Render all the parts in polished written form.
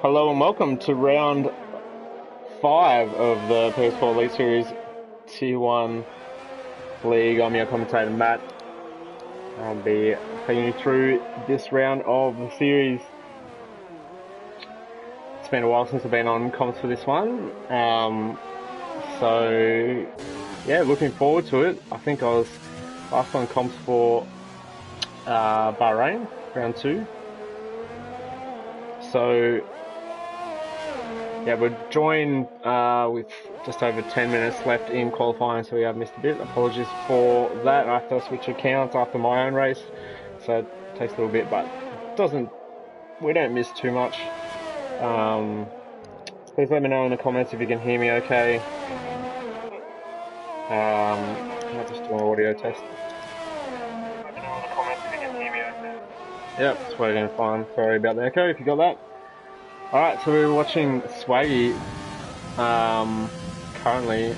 Hello and welcome to round 5 of the PS4 League Series Tier 1 League. I'm your commentator Matt. I'll be taking you through this round of the series. It's been a while since I've been on comms for this one. So, yeah, looking forward to it. I think I was last on comms for Bahrain, round 2. So, yeah, we're joined with just over 10 minutes left in qualifying, so we have missed a bit. Apologies for that. I have to switch accounts after my own race, so it takes a little bit, but we don't miss too much. Please let me know in the comments if you can hear me okay. I'll just do an audio test. Let me know in the comments if you can hear me okay. Yep, it's working fine. Sorry about the echo if you got that. Alright, so we're watching Swaggy, currently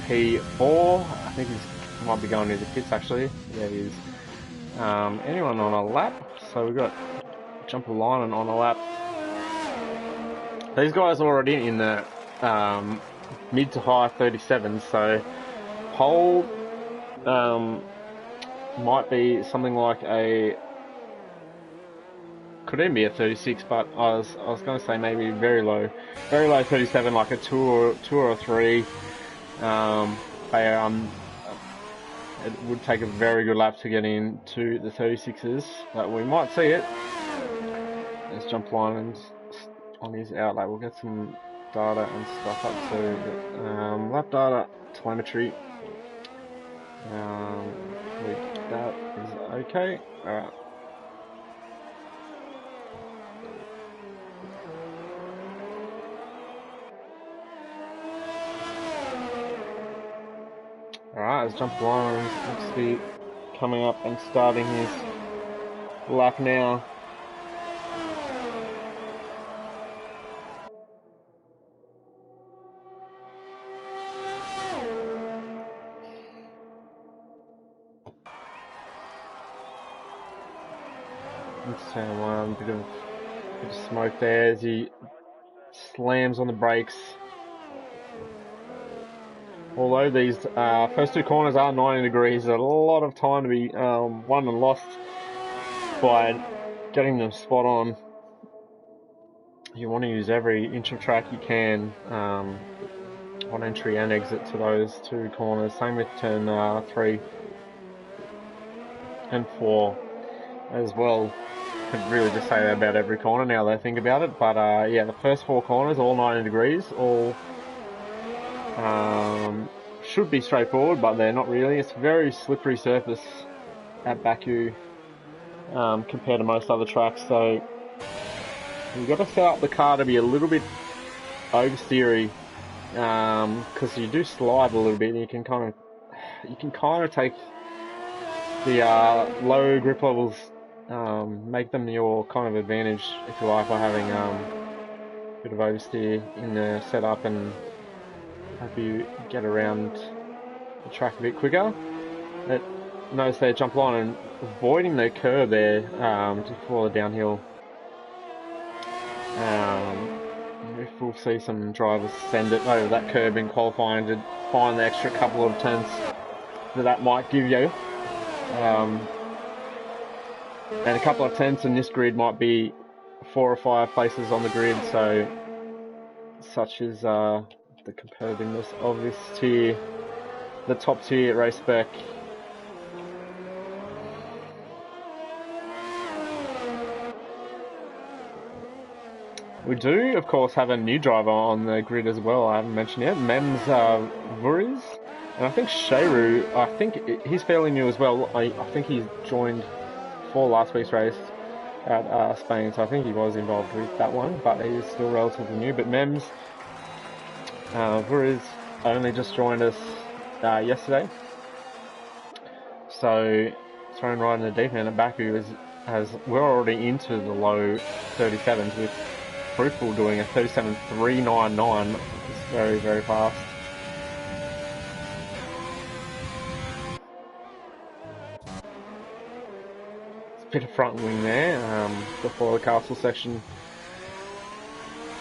P4. I think he might be going to the pits actually. Yeah, he is. Anyone on a lap? So we've got Jumper Line on a lap. These guys are already in the mid to high 37s, so pole might be something like could even be a 36, but I was going to say maybe very low 37, like a 2 or a 3. It would take a very good lap to get into the 36s, but we might see it. Let's jump line on his outlet. We'll get some data and stuff up to lap data, telemetry. That is okay. Alright. Alright, let's jump line. Looks to be coming up and starting his lap now. Turn one, bit of smoke there as he slams on the brakes. Although these first 2 corners are 90 degrees, a lot of time to be won and lost by getting them spot on. You want to use every inch of track you can on entry and exit to those 2 corners. Same with turn 3 and 4 as well. Could really just say that about every corner now that I think about it, but yeah, the first 4 corners all 90 degrees, all should be straightforward, but they're not really. It's a very slippery surface at Baku compared to most other tracks, so you've got to set up the car to be a little bit oversteery, because you do slide a little bit, and you can kind of take the low grip levels, make them your kind of advantage, if you like, by having a bit of oversteer in the setup and hope you get around the track a bit quicker. Notice their jump line and avoiding the curve there before the downhill. If we'll see some drivers send it over that curve in qualifying to find the extra couple of tenths that might give you. And a couple of tenths in this grid might be 4 or 5 places on the grid, so such is the competitiveness of this tier, the top tier at Race Spec. We do, of course, have a new driver on the grid as well. I haven't mentioned yet. Mems Vuriz, and I think Sheru. I think he's fairly new as well. I think he's joined for last week's race at Spain, so I think he was involved with that one, but he is still relatively new. But Mems Vuriz only just joined us yesterday, so thrown right in the deep end. At Baku we're already into the low 37s with Fruitful doing a 37.399, which is very, very fast. Bit of front wing there before the castle section.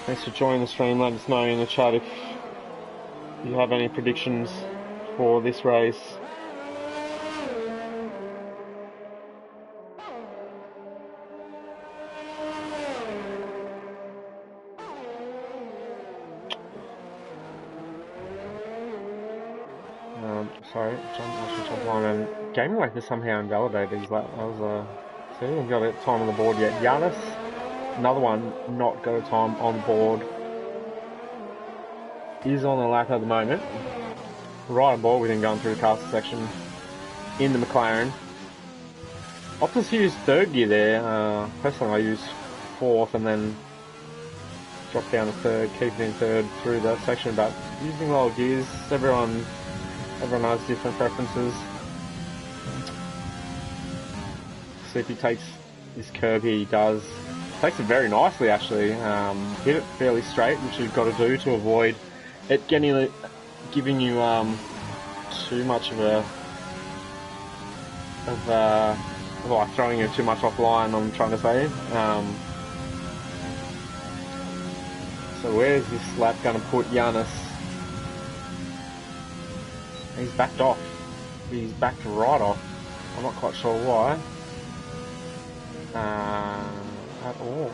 Thanks for joining the stream. Let us know in the chat if you have any predictions for this race. Sorry, I should jump on. And Game Wafer somehow invalidated his lap. That was so he hasn't got a time on the board yet. Giannis, another one, not got a time on the board. Is on the lap at the moment. Right on board with him going through the caster section in the McLaren. Optus used third gear there. Personally, I use fourth and then drop down to third, keep it in third through that section. But using lower gears, everyone has different preferences. See if he takes this curb here. He does. Takes it very nicely actually. Hit it fairly straight, which you've got to do to avoid it giving you too much of like throwing you too much offline. I'm trying to say. So where's this lap going to put Giannis? He's backed off. He's backed right off. I'm not quite sure why. At all.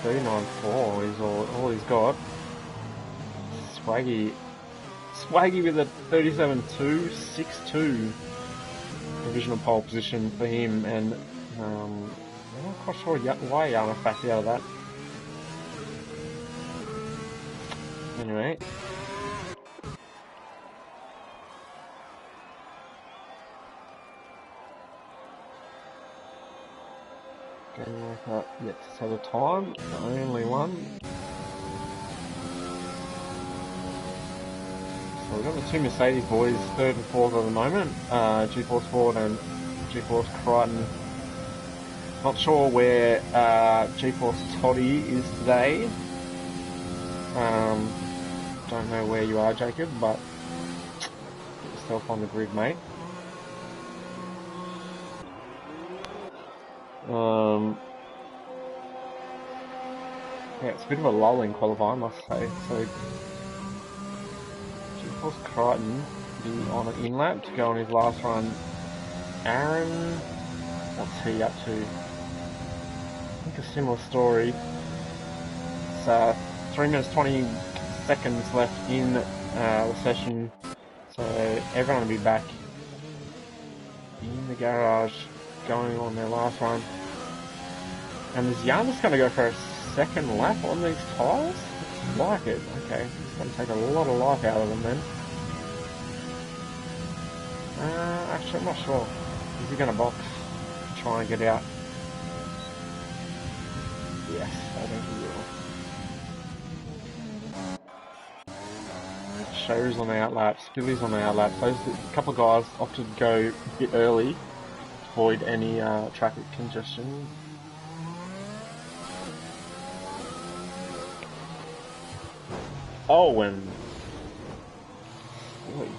39.4 is all he's got. Swaggy with a 37.2, 6.2 provisional pole position for him, and I'm not quite sure why Giannis backed out of that. Anyway. Yet to set a time, the only one. So we've got the two Mercedes boys, third and fourth at the moment, GeForce Ford and GeForce Crichton. Not sure where GeForce Toddy is today. Don't know where you are, Jacob, but get yourself on the grid, mate. Yeah, it's a bit of a lull in qualifying, I must say. So, GeForce Crichton is on an in-lap to go on his last run. Aaron, what's he up to? I think a similar story. It's 3 minutes 20 seconds left in the session, so everyone will be back in the garage going on their last run. And is Giannis going to go for a second lap on these tyres? Like it. Okay, it's going to take a lot of life out of them then. Actually, I'm not sure. Is he going to box to try and get out? Yes, I think he will. Shows on the outlaps, Billy's on the outlaps. Those couple of guys opted to go a bit early to avoid any traffic congestion. Oh, and really?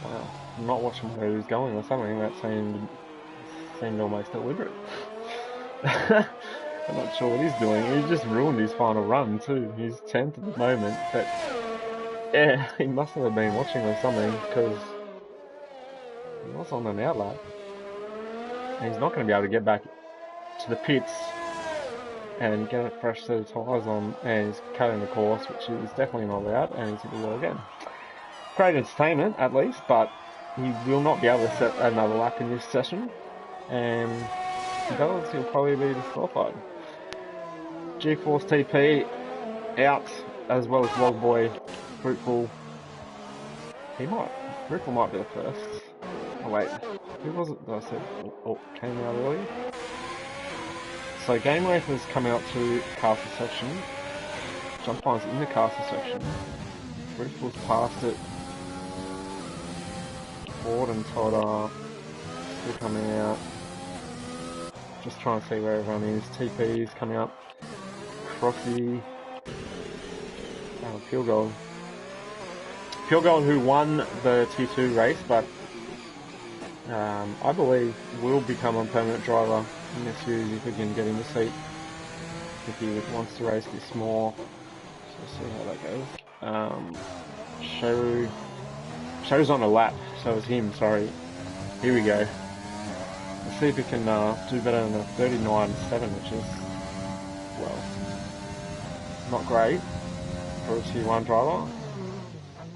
Wow, I'm not watching where he was going or something. That seemed almost deliberate. I'm not sure what he's doing. He just ruined his final run too. He's 10th at the moment, but yeah, he must have been watching or something because he was on an outlap, and he's not going to be able to get back to the pits and get a fresh set of tyres on, and he's cutting the course, which is definitely not allowed, and he's hit the wall again. Great entertainment, at least, but he will not be able to set another lap in this session, and if he does, he'll probably be disqualified. GeForce TP out, as well as Logboy, Fruitful. Fruitful might be the first. Oh wait, who was it that I said came out early? So Game Racer's coming up to caster section. Jump line's in the caster section. Fruitful's past it. Ford and Todd are still coming out. Just trying to see where everyone is. TP is coming up. Crossy. Pilgold. Pilgold, who won the T2 race, but I believe will become a permanent driver in this series if we can get him a seat. if he wants to race this more. So we'll see how that goes. Show's on a lap, so it's him, sorry. Here we go. Let's see if he can do better than a 39.7, which is, well, not great for a Tier 1 driver.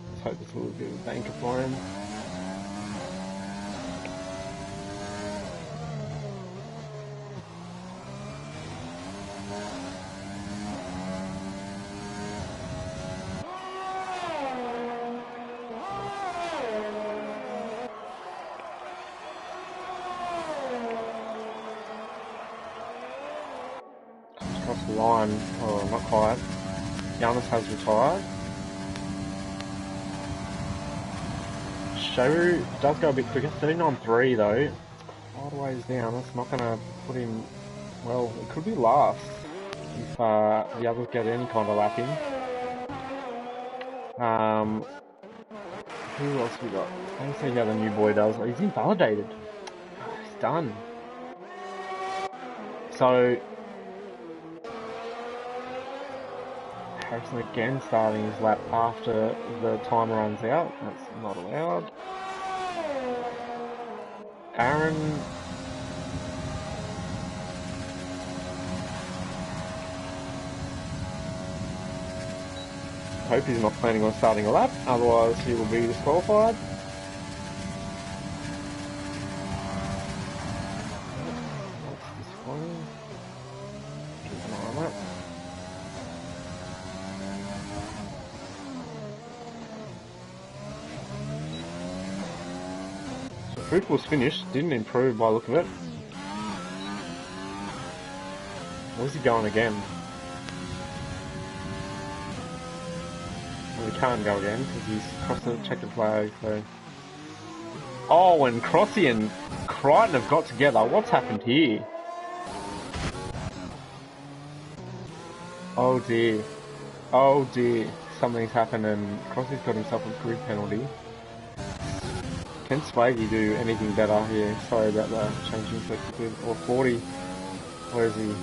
Let's hope it's a little bit of a banker for him. Across the line, oh, not quite. Giannis has retired. Show does go a bit quicker, 39.3 though. It's quite a ways down. That's not going to put him, well, it could be last if the others get any kind of lap in. Who else we got? Let's see how the new boy does. He's invalidated. He's done. So Harrison again starting his lap after the timer runs out. That's not allowed. Aaron. Hope he's not planning on starting a lap, otherwise he will be disqualified. That's disappointing. Keep an eye on that. So Fruit was finished, didn't improve by the look of it. Where's he going again? Well, he can't go again because he's crossed the checkered flag, so... Oh, and Crossy and Crichton have got together. What's happened here? Oh dear. Oh dear. Something's happened and Crossy's got himself a grid penalty. Can Swaggy do anything better here? Sorry about the changing flexibility. Or 40. Where is he?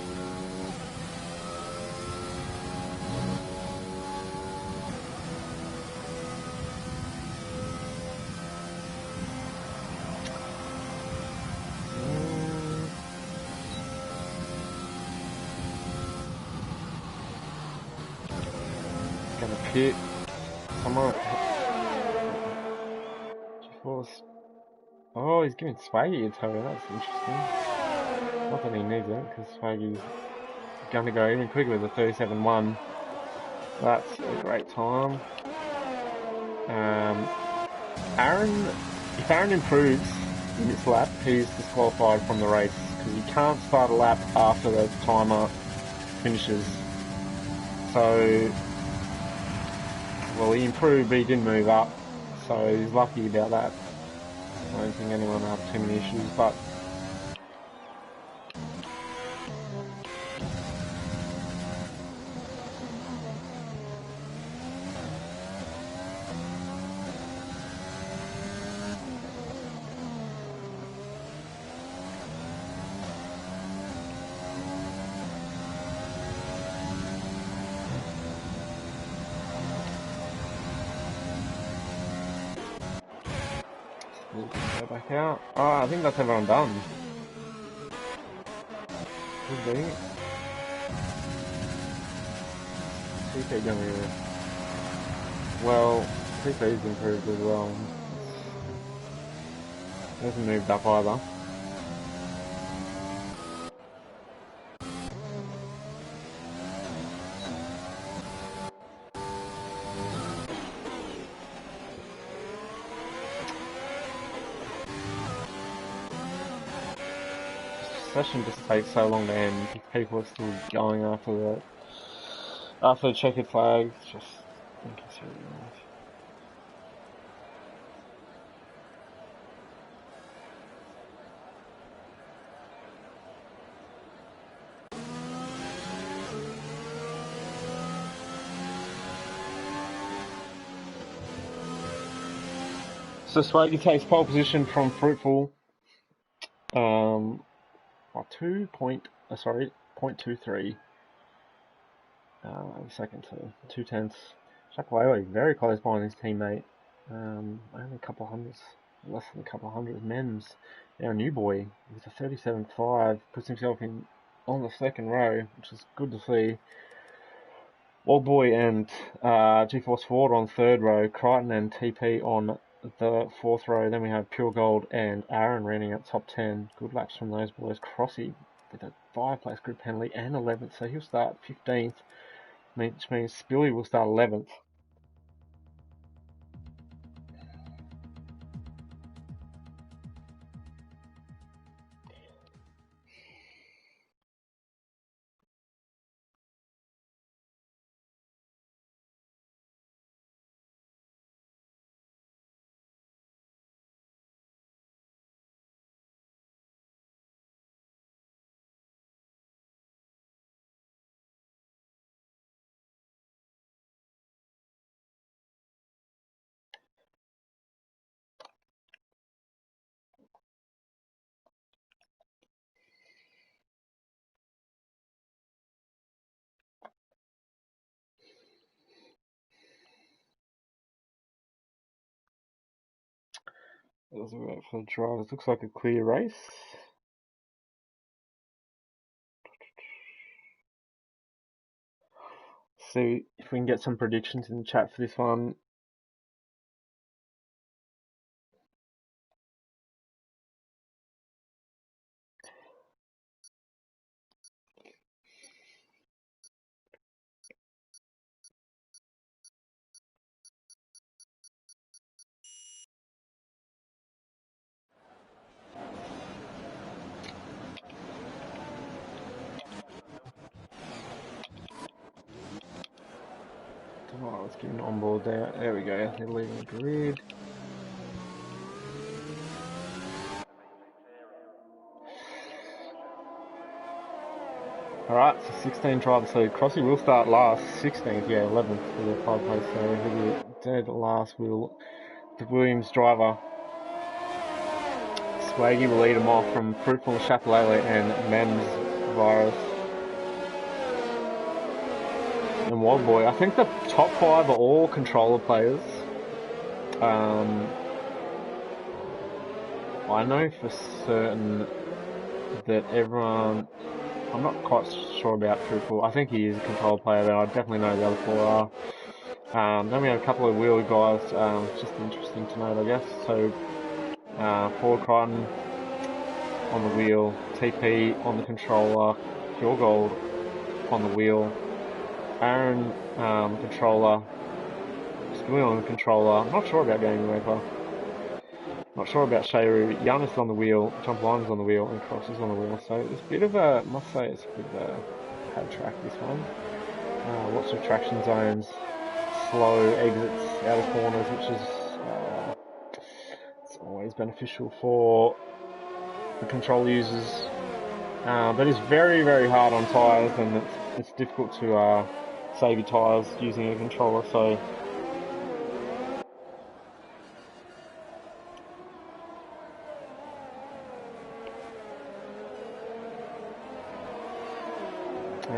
Gonna pit. Someone. Oh, he's giving Swaggy a tow. That's interesting. Not that he needs it, because Swaggy's going to go even quicker with a 37.1. That's a great time. Aaron, if Aaron improves in this lap, he's disqualified from the race because he can't start a lap after the timer finishes. So, well, he improved, but he didn't move up, so he's lucky about that. I don't think anyone will have too many issues, but go back out. Oh, I think that's everyone done. Could be. TP going to... Well, TP's improved as well. He hasn't moved up either. Session just takes so long to end if people are still going after the checkered flag. It's just inconsiderate. So Swaggy takes pole position from Fruitful. 0.23. second to 2/10. Shakalele very close behind his teammate. Only a couple of hundreds, less than a couple of hundreds. Mems, our new boy, with a 37.5, puts himself in on the second row, which is good to see. Old Boy and G-Force Ford on third row, Crichton and TP on the fourth row. Then we have Pure Gold and Aaron rounding out top 10. Good laps from those boys. Crossy with a 5-place group penalty and 11th, so he'll start 15th, which means Spilly will start 11th. As we wait for the drivers, looks like a clear race. See if we can get some predictions in the chat for this one. Oh, let's get an onboard there. There we go. They're leaving the grid. Alright, so 16 drivers. So Crossy will start last, 16th, yeah, 11th for the 5-place. So he'll be dead last. The Williams driver, Swaggy, will lead him off from Fruitful, Chapelele, and Mems Virus. And Wild Boy. I think the top 5 are all controller players. I know for certain that everyone... I'm not quite sure about Fruitful. I think he is a controller player, but I definitely know the other 4 are. Then we have a couple of wheelie guys, just interesting to note, I guess. So, Ford Crichton on the wheel, TP on the controller, Pure Gold on the wheel, Aaron controller, Spilly on the controller. I'm not sure about Gaming Wafer. Not sure about Shayru. Giannis on the wheel, Jump Line's on the wheel, and Cross is on the wheel. So it's a bit of a, must say, it's a bit of a pad track, this one. Lots of traction zones, slow exits out of corners, which is it's always beneficial for the control users. But it's very, very hard on tyres, and it's difficult to save your tyres using a controller. So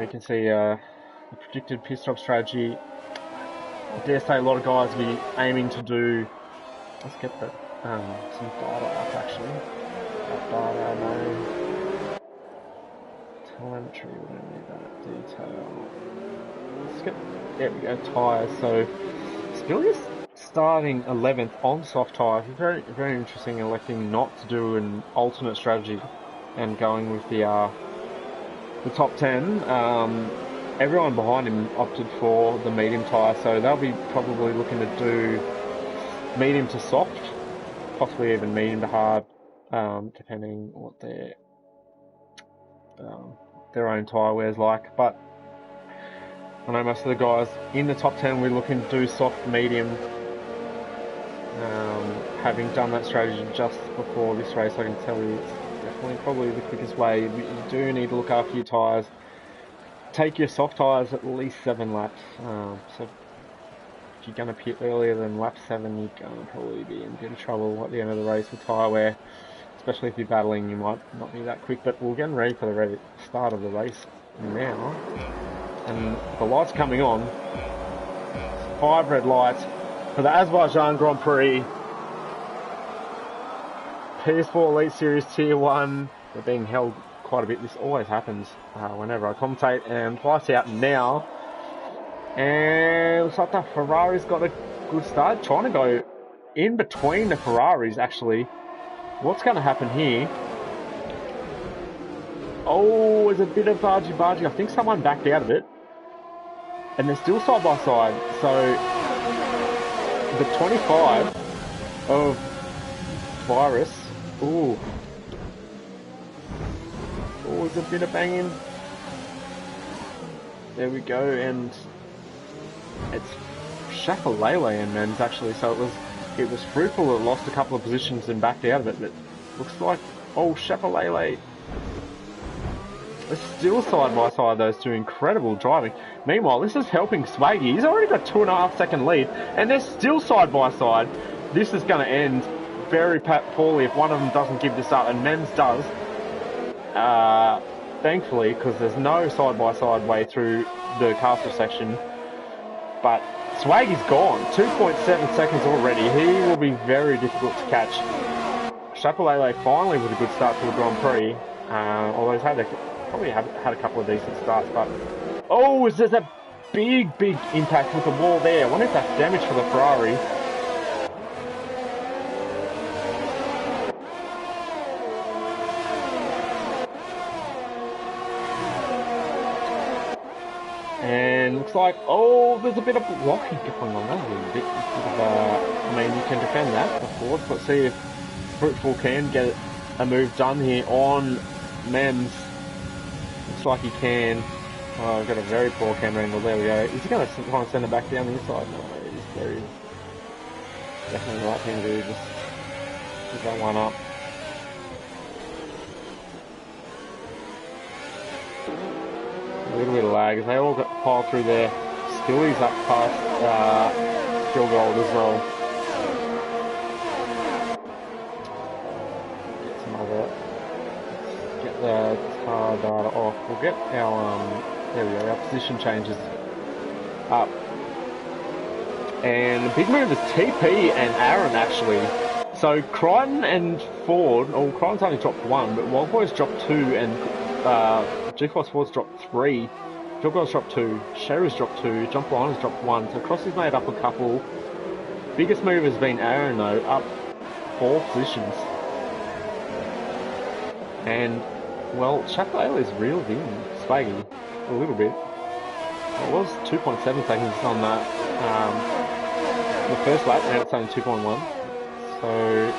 you can see the predicted pit stop strategy. I dare say a lot of guys will be aiming to do. Let's get that some data up actually. That data, no telemetry. We don't need that detail. Let's get, there we go. Tyres. So Spilly's starting 11th on soft tyres. Very, very interesting. Electing not to do an alternate strategy and going with the top 10. Everyone behind him opted for the medium tyre, so they'll be probably looking to do medium to soft, possibly even medium to hard, depending what their own tyre wear's like. But I know most of the guys in the top 10 we're looking to do soft medium. Having done that strategy just before this race, I can tell you it's definitely probably the quickest way. You do need to look after your tyres. Take your soft tyres at least 7 laps. So if you're going to pit earlier than lap 7, you're going to probably be in a bit of trouble at the end of the race with tyre wear. Especially if you're battling, you might not be that quick. But we're getting ready for the start of the race now. And the lights coming on. 5 red lights for the Azerbaijan Grand Prix. PS4 Elite Series Tier 1. They're being held quite a bit. This always happens whenever I commentate. And lights out now. And it looks like the Ferrari's got a good start. Trying to go in between the Ferraris, actually. What's going to happen here? Oh, there's a bit of bargy-bargy. I think someone backed out of it. And they're still side by side. So the 25 of Virus. Ooh. Oh, there's a bit of banging. There we go, and it's Shafalele and men's actually. So it was Fruitful that lost a couple of positions and backed out of it. But looks like Shafalele. It's still side by side, those two. Incredible driving. Meanwhile, this is helping Swaggy. He's already got 2.5 second lead, and they're still side by side. This is going to end very poorly if one of them doesn't give this up, and Men's does. Thankfully, because there's no side by side way through the castle section. But Swaggy's gone. 2.7 seconds already. He will be very difficult to catch. Shapalele finally with a good start to the Grand Prix. Although he's probably had a couple of decent starts, but there's a big impact with the wall there. I wonder if that's damage for the Ferrari. And looks like there's a bit of blocking going on. That's a little bit of, I mean, you can defend that, of course. Let's see if Fruitful can get a move done here on Mems. Looks like he can. Oh, I've got a very poor camera angle. There we go. Is he going to try and send it back down the inside? No, there he is. Definitely the right thing to do. Just pick that one up. A little bit of lag as they all got piled through there. Skilly's up past Phil Gold as well. Get some other. Get the car data off. We'll get our there we go. Our position changes up. And the big move is TP and Aaron actually. So Crichton and Ford, Crichton's only dropped 1, but Wild Boy's dropped 2 and G-Force Ford's dropped 3. Phil Gold's dropped 2. Sherry's dropped 2. Jump Liner's dropped 1. So Crossy's made up a couple. Biggest move has been Aaron though, up 4 positions. And well, Shafale is reeled in Spaggy a little bit. It was 2.7 seconds on that the first lap, now it's only 2.1. So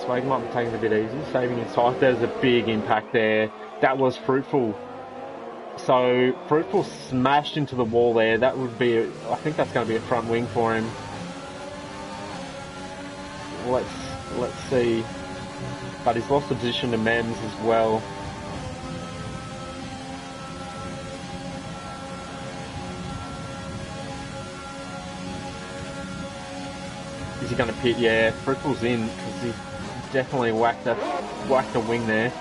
Swag might be taking it a bit easy, saving his tyre. There's a big impact there. That was Fruitful. So Fruitful smashed into the wall there. That would be, I think that's going to be a front wing for him. Let's see. But he's lost the position to Mems as well. Is he going to pit? Yeah, Fruitful's in because he definitely whacked the wing there.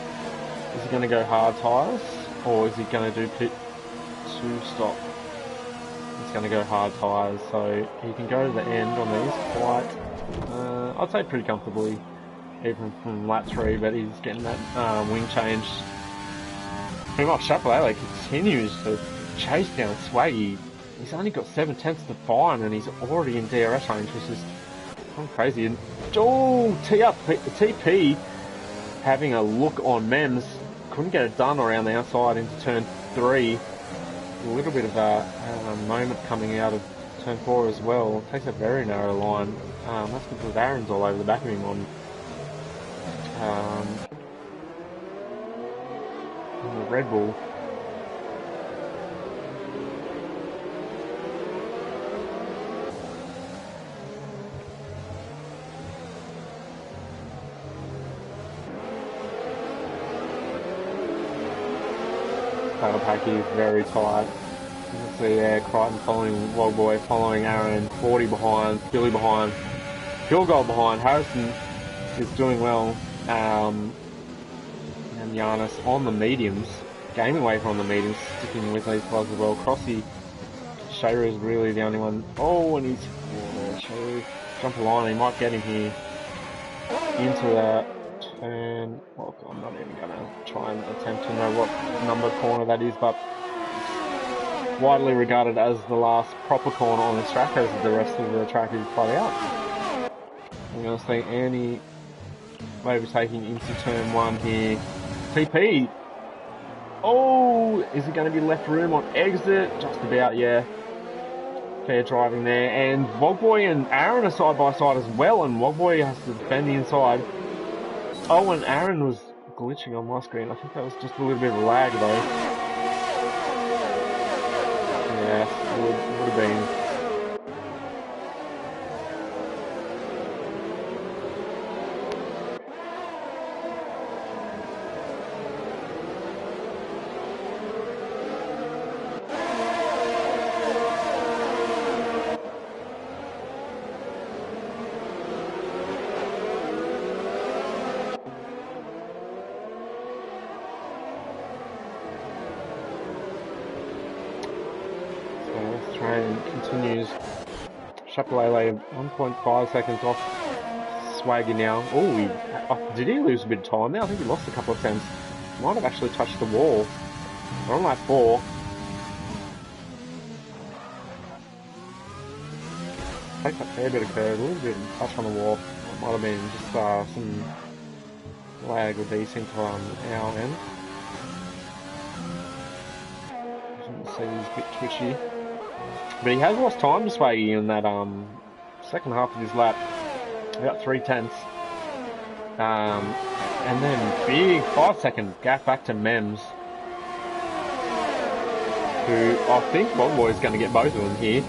Is he going to go hard tyres or is he going to do pit to stop? He's going to go hard tyres, so he can go to the end on these quite, I'd say pretty comfortably, even from lap 3, but he's getting that wing changed. Meanwhile, Chapelele continues to chase down Swaggy. He's only got 7 tenths to fine and he's already in DRS range, which is crazy. And TP having a look on Mems, couldn't get it done around the outside into turn 3. A little bit of a moment coming out of turn 4 as well. Takes a very narrow line. That's because Aaron's all over the back of him on the Red Bull. Tail pack is very tight. You can see there, Crichton following Wild Boy, following Aaron, 40 behind, Billy behind, Pure Gold behind. Harrison is doing well. and Giannis on the mediums. Gaming Wafer on the mediums, sticking with these guys as well. Crossy, Sharu is really the only one. Oh, and he's... Oh, Sharu, jump a line, he might get him here. Into that turn. Well, I'm not even going to try and attempt to know what number corner that is, but widely regarded as the last proper corner on this track, as the rest of the track is played out. I'm going to see Annie overtaking into turn 1 here. TP. Oh, is it going to be left room on exit? Just about, yeah. Fair driving there. And Wogboy and Aaron are side by side as well, and Wogboy has to defend the inside. Oh, and Aaron was glitching on my screen. I think that was just a little bit of a lag though. Yeah, would have been. Train continues. Chapelele 1.5 seconds off Swaggy now. Oh, did he lose a bit of time there? I think he lost a couple of tenths. Might have actually touched the wall. We're on lap 4. Takes a fair bit of curve, a little bit of touch on the wall. It might have been just some lag or desync on our end. You can see he's a bit twitchy. But he has lost time to Swaggy in that second half of his lap, about 3 tenths. And then big 5-second gap back to Mems, who I think Wogboy's going to get both of them here.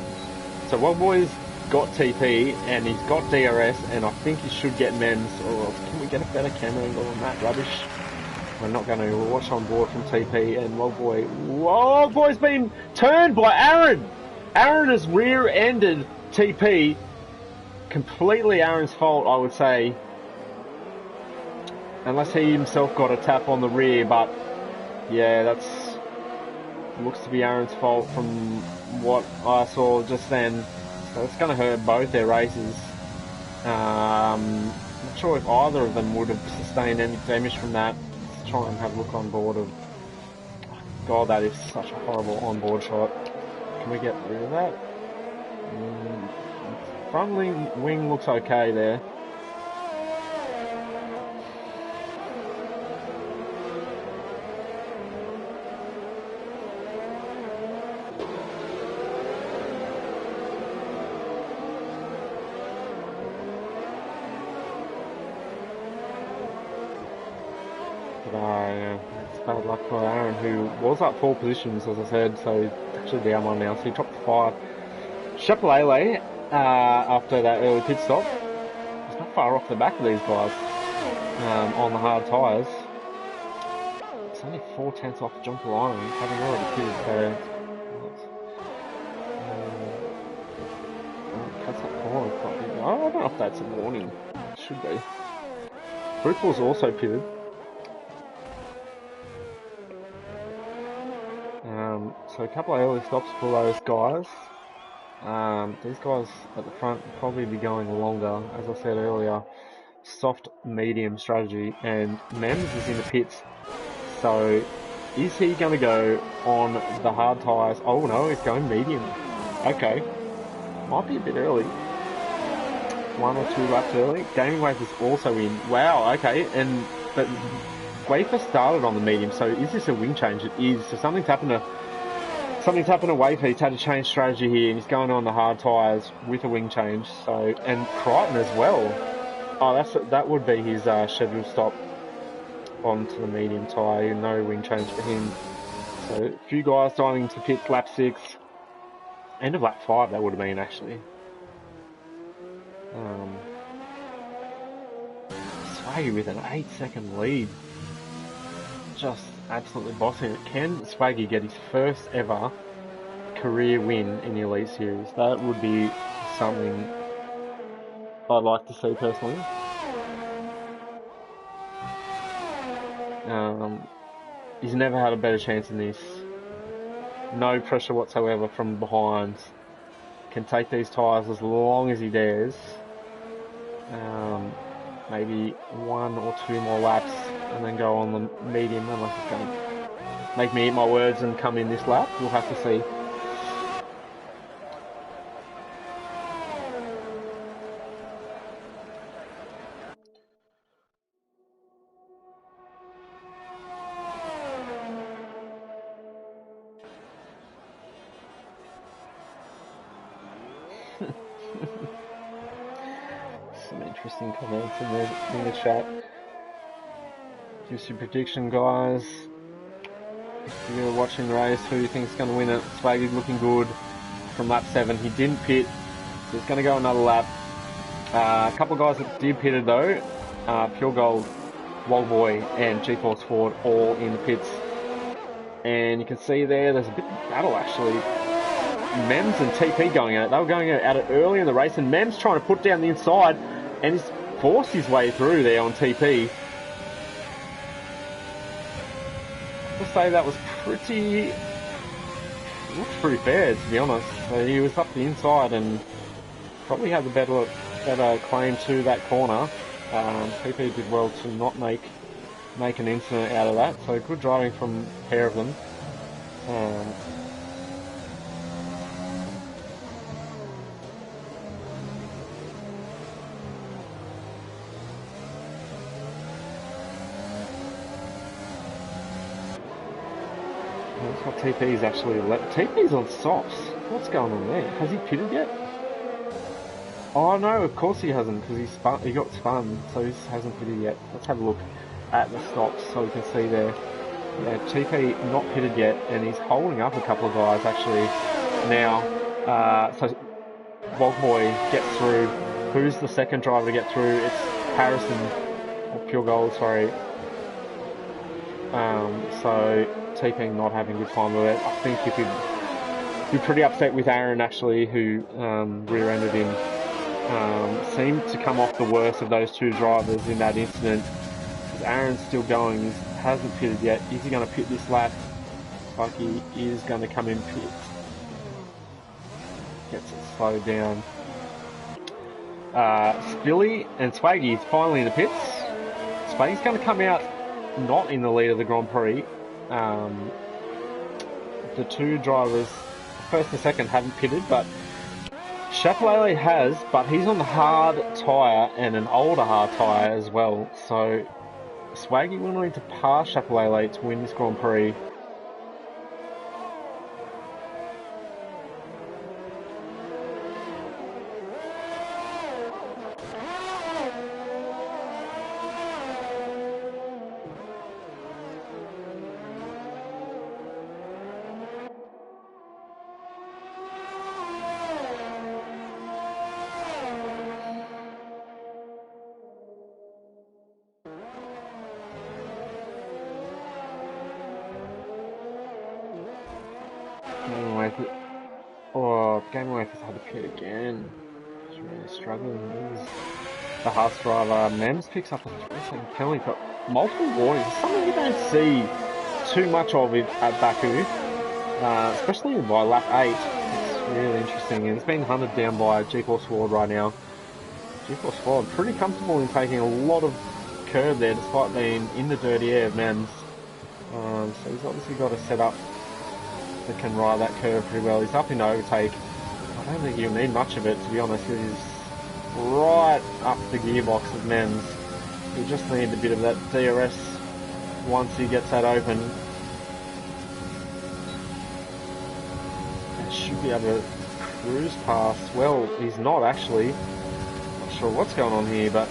So Wogboy's got TP and he's got DRS, and I think he should get Mems. Or can we get a better camera angle on that rubbish? We're not going to. We'll watch on board from TP, and Wogboy's been turned by Aaron. Aaron has rear-ended TP. Completely Aaron's fault, I would say. Unless he himself got a tap on the rear, but yeah, that's looks to be Aaron's fault from what I saw just then. So it's going to hurt both their races. Not sure if either of them would have sustained any damage from that. Let's try and have a look on board of... God, that is such a horrible on-board shot. Can we get rid of that? Front wing looks okay there. It's bad luck for Aaron, who was up 4 positions, as I said, so he's actually down 1 now, so he topped 5. Chapelele, after that early pit stop, he's not far off the back of these guys on the hard tyres. It's only 4 tenths off John Polino, having already pitted, so cuts that corner quite big. I don't know if that's a warning. It should be. Fruitful's also pitted. So a couple of early stops for those guys. These guys at the front will probably be going longer, as I said earlier. Soft medium strategy, and Mems is in the pits. So is he going to go on the hard tyres? Oh no, he's going medium. Okay, might be a bit early. 1 or 2 laps early. Gaming Wafer's also in. Wow, okay, but Wafer started on the medium, so is this a wing change? It is. So something's happened to Wafer. He's had to change strategy here, and he's going on the hard tyres with a wing change. So, and Crichton as well. Oh, that would be his scheduled stop onto the medium tyre. No wing change for him. So a few guys diving to pit lap 6. End of lap 5 that would have been actually. Swaggy with an 8-second lead. Just absolutely bossing it. Can Swaggy get his first ever career win in the Elite Series? That would be something I'd like to see personally. He's never had a better chance than this. No pressure whatsoever from behind. Can take these tyres as long as he dares. Maybe 1 or 2 more laps and then go on the medium, unless it's going to make me eat my words and come in this lap. We'll have to see. Some interesting comments in the chat. Give us your prediction, guys. If you're watching the race, who do you think is going to win it? Swaggy's looking good from lap 7. He didn't pit, so he's going to go another lap. A couple of guys that did pitted though, Pure Gold, Wogboy and GeForce Ford all in the pits. And you can see there's a bit of battle actually. Mems and TP going at it. They were going at it early in the race, and Mems trying to put down the inside, and he's forced his way through there on TP. I'll say that was looked pretty fair, to be honest. So he was up the inside and probably had the better claim to that corner. TP did well to not make an incident out of that. So good driving from a pair of them. That's what TP's actually left. TP's on softs. What's going on there? Has he pitted yet? Oh no, of course he hasn't, because he got spun, so he hasn't pitted yet. Let's have a look at the stops so we can see there. Yeah, TP not pitted yet, and he's holding up a couple of guys actually now. So Wogboy gets through. Who's the second driver to get through? It's Harrison, or Pure Gold, sorry. So TP not having a good time with it. I think he could be pretty upset with Aaron actually, who rear-ended him. Seemed to come off the worst of those two drivers in that incident. Aaron's still going, he hasn't pitted yet. Is he going to pit this lap? Like he is going to come in pit. Gets it slowed down. Spilly and Swaggy is finally in the pits. Swaggy's going to come out not in the lead of the Grand Prix. The two drivers, first and second, haven't pitted, but Chapelele has, but he's on the hard tyre and an older hard tyre as well. So Swaggy will need to pass Chapelele to win this Grand Prix. Game away has had to pit again. He's really struggling. The Haas driver Mems picks up a 3-second penalty for multiple warnings. Something you don't see too much of it at Baku, especially by lap 8. It's really interesting, and it's been hunted down by GeForce Ford right now. GeForce Ford pretty comfortable in taking a lot of curb there, despite being in the dirty air of Mems. So he's obviously got a setup that can ride that curve pretty well. He's up in overtake. I don't think he'll need much of it, to be honest. He's right up the gearbox of Mems. He'll just need a bit of that DRS once he gets that open. And should be able to cruise past. Well, he's not actually. Not sure what's going on here, but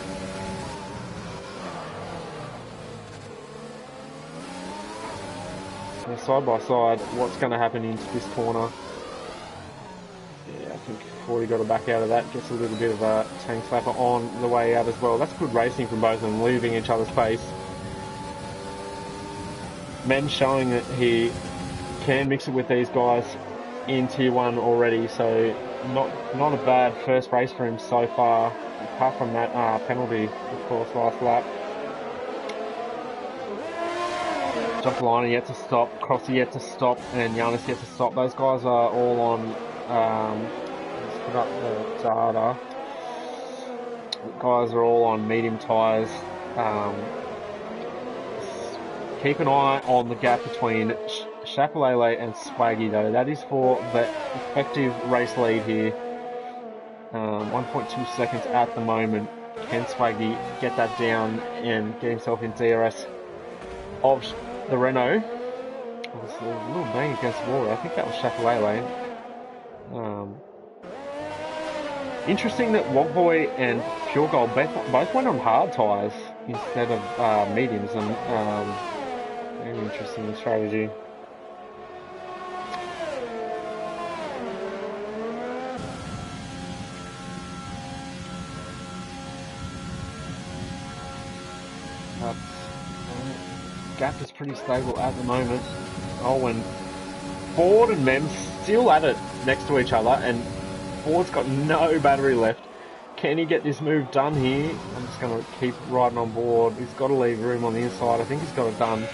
so side by side, what's going to happen into this corner? I think before he got it back out of that, gets a little bit of a tank slapper on the way out as well. That's good racing from both of them, leaving each other's pace. Men showing that he can mix it with these guys in Tier 1 already, so not a bad first race for him so far, apart from that penalty, of course, last lap. Jumpalina yet to stop, Crossy yet to stop, and Giannis yet to stop. Those guys are all on, let's put up the data. The guys are all on medium tyres. Keep an eye on the gap between Chapelele and Swaggy though. That is for the effective race lead here. 1.2 seconds at the moment. Can Swaggy get that down and get himself in DRS of the Renault? It was a little bang against the wall. I think that was Chapelele. Interesting that Wogboy and Pure Gold both went on hard tyres instead of mediums, and very interesting strategy. But gap is pretty stable at the moment. Oh, and Ford and Mem still at it next to each other, and Ford's got no battery left. Can he get this move done here? I'm just going to keep riding on board. He's got to leave room on the inside. I think he's got it done.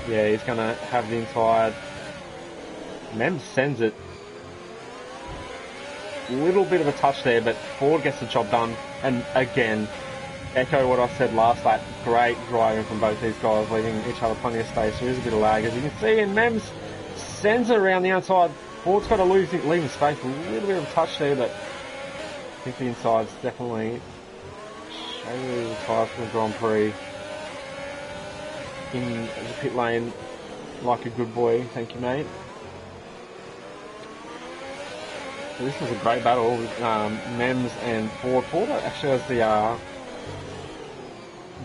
Yeah, he's going to have the inside. Mem sends it. Little bit of a touch there, but Ford gets the job done. And again, echo what I said last lap. Great driving from both these guys, leaving each other plenty of space. There is a bit of lag, as you can see, and Mems sends it around the outside. Ford's got to leave him space. A little bit of a touch there, but I think the inside's definitely showing the tyres from the Grand Prix. In the pit lane, like a good boy. Thank you, mate. So this was a great battle with Mems and Ford. Ford actually has the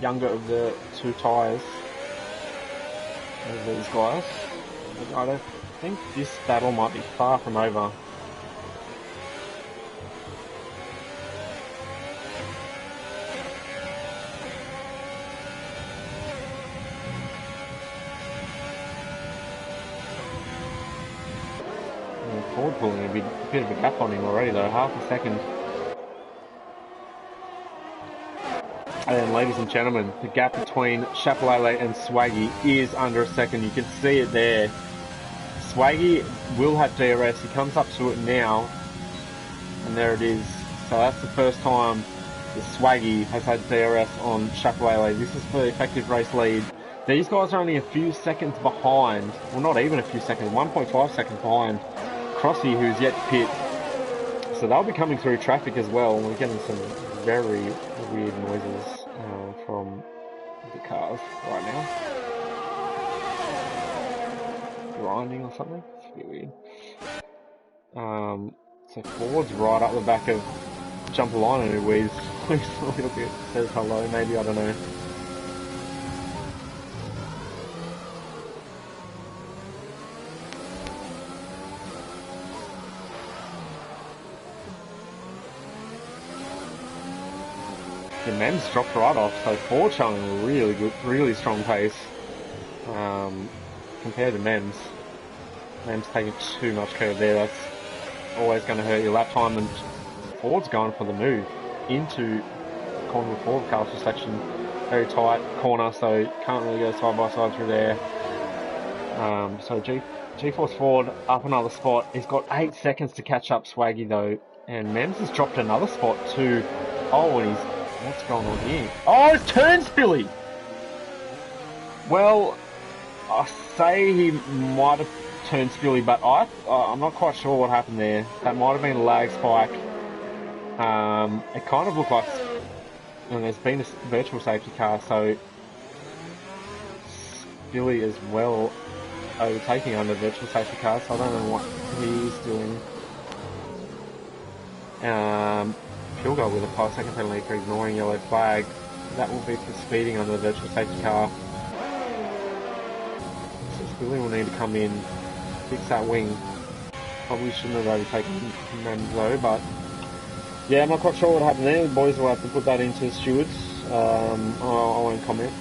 younger of the two tyres of these guys. I don't think this battle might be far from over. Ford pulling a bit of a gap on him already though, half a second. And ladies and gentlemen, the gap between Chapelele and Swaggy is under a second. You can see it there. Swaggy will have DRS. He comes up to it now, and there it is. So that's the first time that Swaggy has had DRS on Chapelele. This is for the effective race lead. These guys are only a few seconds behind. Well, not even a few seconds. 1.5 seconds behind Crossy, who's yet to pit. So they'll be coming through traffic as well. We're getting some very weird noises from the cars right now. Grinding or something. It's a bit weird. So Ford's right up the back of Jumpalina, who wheezes a little bit. Says hello, maybe, I don't know. The Mems dropped right off, so Ford showing a really good, really strong pace compared to Mems. Mems taking too much curve there. That's always going to hurt your lap time, and Ford's going for the move into corner before the castle section. Very tight corner, so can't really go side by side through there. So G-Force Ford up another spot. He's got 8 seconds to catch up Swaggy though, and Mems has dropped another spot too. Oh, and he's... What's going on here? Oh, it's turn spilly! Well, I say he might have turned spilly, but I'm not quite sure what happened there. That might have been a lag spike. It kind of looked like... And there's been a virtual safety car, so... Spilly as well overtaking under virtual safety car, so I don't know what he's doing. Pure Gold with a 5-second penalty for ignoring yellow flag. That will be for speeding under the virtual safety car. So Spilly will need to come in, fix that wing. Probably shouldn't have overtaken Mems though, but yeah, I'm not quite sure what happened there. The boys will have to put that into stewards. I won't comment.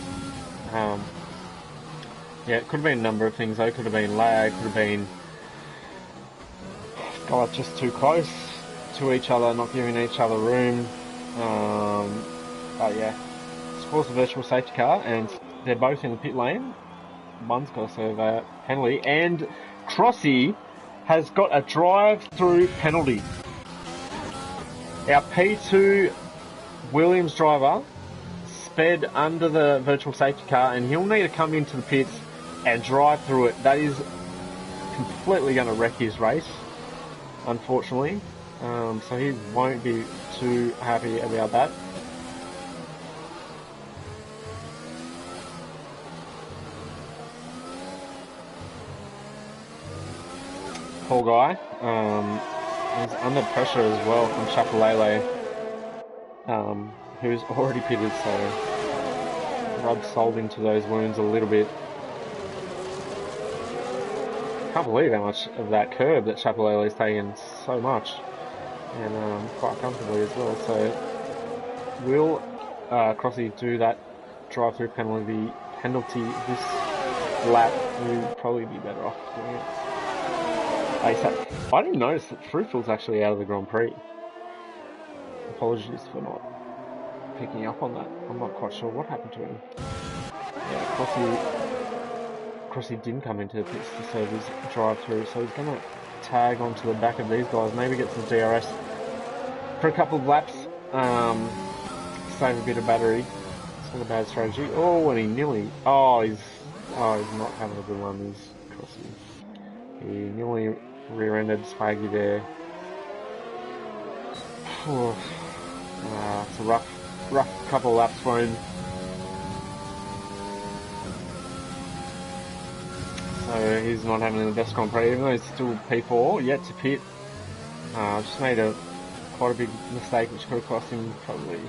Yeah, it could have been a number of things though. Could have been lag, could have been God, just too close to each other, not giving each other room. But yeah, it's of course a virtual safety car, and they're both in the pit lane. one's got to serve a penalty, and Crossy has got a drive-through penalty. Our P2 Williams driver sped under the virtual safety car, and he'll need to come into the pits and drive through it. That is completely going to wreck his race, unfortunately. So he won't be too happy about that. Poor guy. He's under pressure as well from Chapelele, who's already pitted, so rub salt into those wounds a little bit. Can't believe how much of that curb that Chapelele's taken, so much, and quite comfortably as well. So will Crossy do that drive-through penalty this lap? We'll probably be better off doing it ASAP. I didn't notice that Fruitful's actually out of the Grand Prix. Apologies for not picking up on that. I'm not quite sure what happened to him. Yeah, Crossy didn't come into the pits to serve his drive-through, so he's going to tag onto the back of these guys, maybe get some DRS for a couple of laps, save a bit of battery. It's not a bad strategy. Oh, and he nearly... he's not having a good one, he's Crossy. He nearly rear-ended Swaggy there. It's a rough couple of laps for him. So he's not having the best Grand Prix, even though he's still P4, yet to pit. Just made quite a big mistake, which could have cost him probably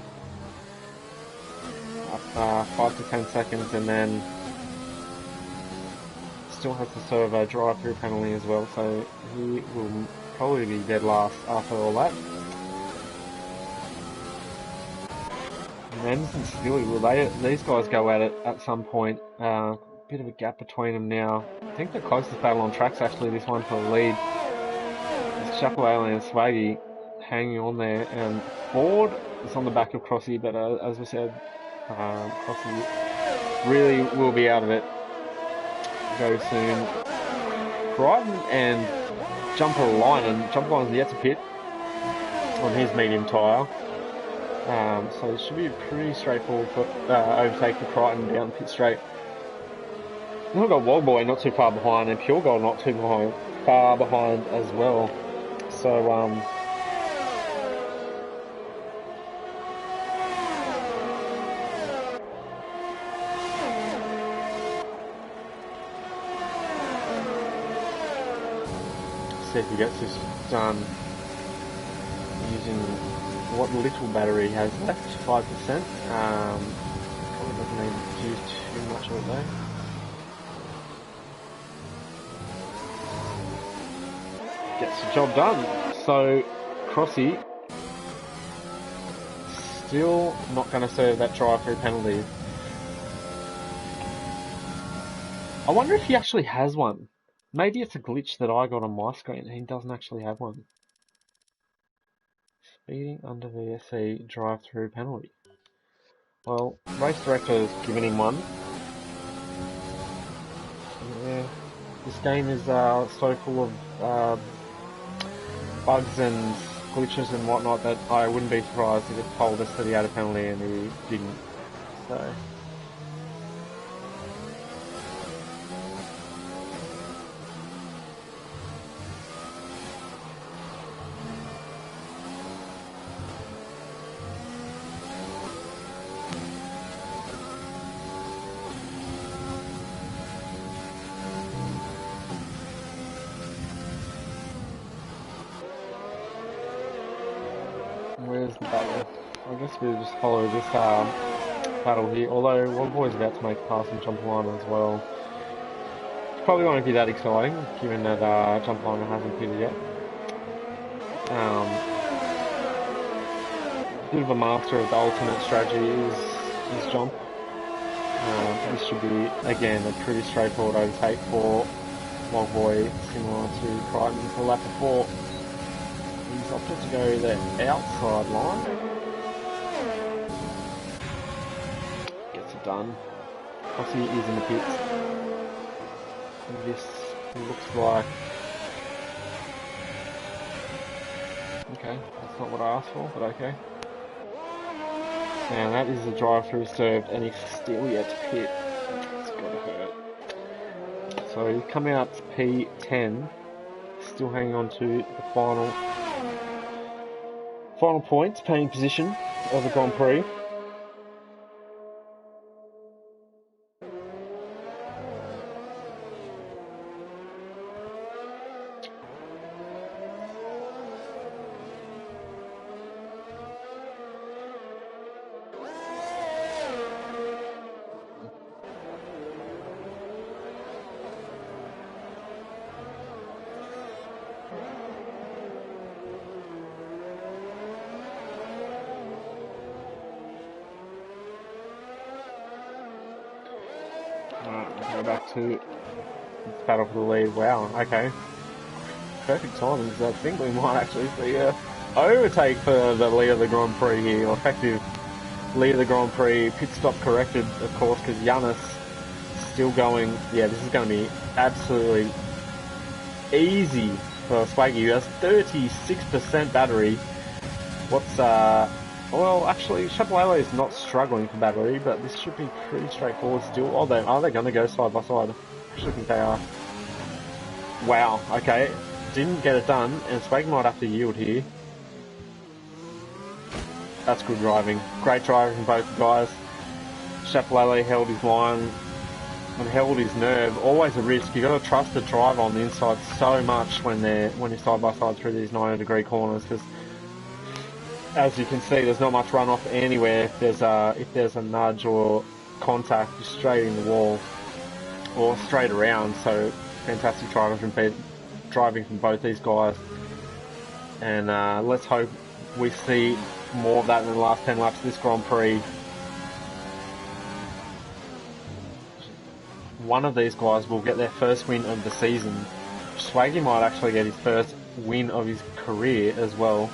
5 to 10 seconds, and then still has to serve a drive-through penalty as well, so he will probably be dead last after all that. And Anderson Steely, will these guys go at it at some point? Bit of a gap between them now. I think the closest battle on track's actually this one for the lead. It's Chapelele and Swaggy hanging on there, and Ford is on the back of Crossy, but as we said, Crossy really will be out of it very soon. Crichton and Jumper Line's yet to pit on his medium tyre. So it should be a pretty straightforward overtake for Crichton down the pit straight. We've got Wildboy not too far behind, and Pure Gold not too far behind as well. So, see if he gets this done using what little battery he has left, 5%. Probably doesn't need to use too much of it though. Gets the job done. So Crossy still not going to serve that drive-through penalty. I wonder if he actually has one. Maybe it's a glitch that I got on my screen and he doesn't actually have one. Speeding under VSC drive-through penalty. Well, race director has given him one. Yeah, this game is so full of bugs and glitches and whatnot that I wouldn't be surprised if it told us that he had a penalty and he didn't. So where's the battle? I guess we'll just follow this battle here, although Wildboy's about to make a pass and Jump Liner as well. It probably won't be that exciting, given that Jump Liner hasn't pitted yet. Bit of a master of the ultimate strategy is Jump. This should be, again, a pretty straightforward overtake for Wildboy, similar to Crichton for lap of 4. He's opted to go the outside line. Gets it done. Crossy is in the pits. this looks like... Okay, that's not what I asked for, but okay. And that is the drive-through served, and he's still yet to pit. It's gotta hurt. So he's coming out to P10, still hanging on to the final points, paying position of the Grand Prix. Go back to this battle for the lead. Wow, okay. Perfect timing, so I think we might actually see a overtake for the lead of the Grand Prix here, or effective lead of the Grand Prix. Pit stop corrected, of course, because Giannis still going. Yeah, this is going to be absolutely easy for Swaggy. That's 36% battery. What's well, actually, Chapelele is not struggling for battery, but this should be pretty straightforward still. Are they going to go side by side? I actually think they are. Wow, okay. Didn't get it done, and Swag might have to yield here. That's good driving. Great driving from both guys. Chapelele held his line and held his nerve. Always a risk. You've got to trust the driver on the inside so much when you're side by side through these 90-degree corners, because as you can see, there's not much runoff anywhere. If there's a nudge or contact, you're straight in the wall or straight around. So fantastic driving from both these guys, and let's hope we see more of that in the last 10 laps of this Grand Prix. One of these guys will get their first win of the season. Swaggy might actually get his first win of his career as well.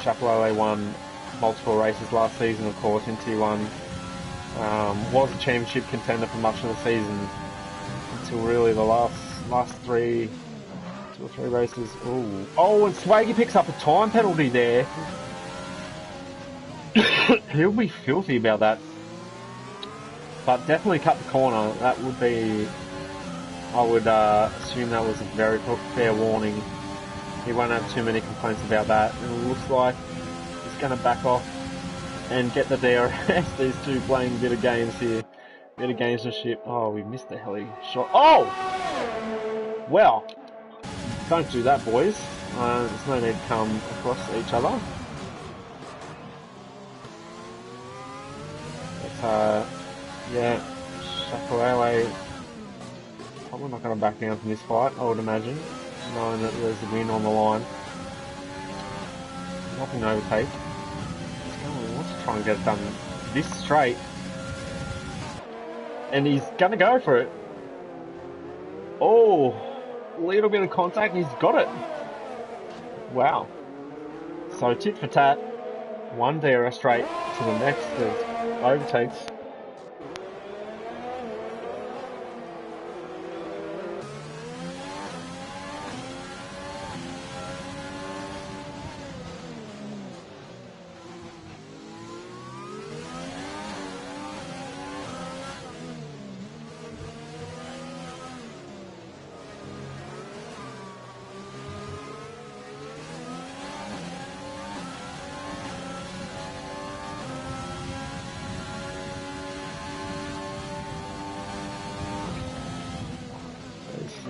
Chapelele won multiple races last season, of course, in T1. Was a championship contender for much of the season until really the last 2 or 3 races. Ooh. Oh, and Swaggy picks up a time penalty there. He'll be filthy about that. But definitely cut the corner. That would be... I would assume that was a very fair warning. He won't have too many complaints about that. And it looks like he's going to back off and get the DRS. These two playing a bit of games here. Bit of gamesmanship. Oh, we missed the heli shot. Oh! Well, don't do that, boys. There's no need to come across each other. But, yeah, Chapelele probably not going to back down from this fight, I would imagine, knowing that there's a win on the line. Nothing to overtake. He wants to try and get it done this straight. And he's going to go for it. Oh, a little bit of contact, he's got it. Wow. So tit for tat, one DRS straight to the next that overtakes.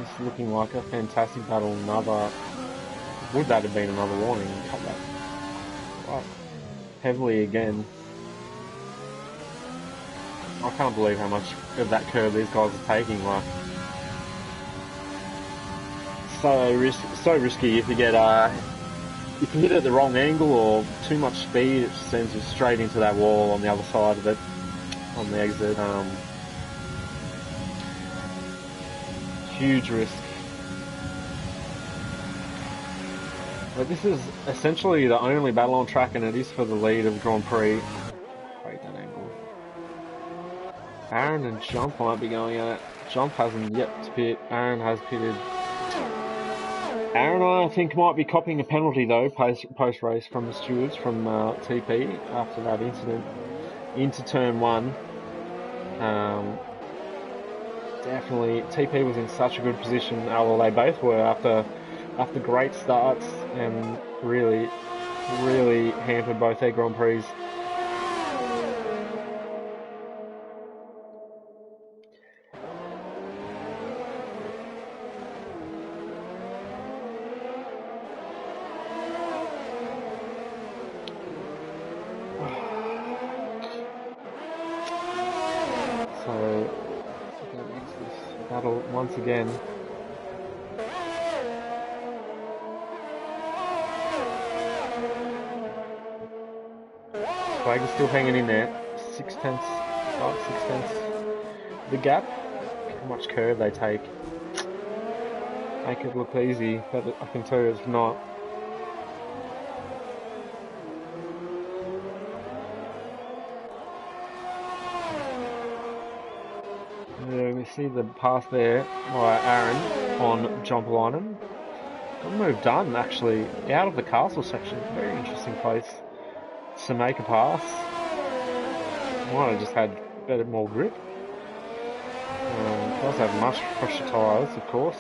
It's looking like a fantastic battle. Would that have been another warning? Cut that quite heavily again. I can't believe how much of that curve these guys are taking. Like, so risky if you get if you hit it at the wrong angle or too much speed, it sends you straight into that wall on the other side of it on the exit. Huge risk. But this is essentially the only battle on track, and it is for the lead of the Grand Prix. Wait, that angle. Aaron and Jump might be going at it. Jump hasn't yet to pit. Aaron has pitted. Aaron, I think, might be copying a penalty though post-race from the stewards from TP after that incident into turn 1. Definitely, TP was in such a good position. Well, they both were after great starts and really hampered both their Grand Prix. So, against this battle once again. Swag is still hanging in there. 6 tenths, about 6 tenths. The gap, how much curve they take. Make it look easy, but I can tell you it's not. Yeah, we see the pass there by Aaron on Jumpalainen. Good move done, actually, out of the castle section. Very interesting place to make a pass. Might have just had more grip. Does have much fresher tyres, of course.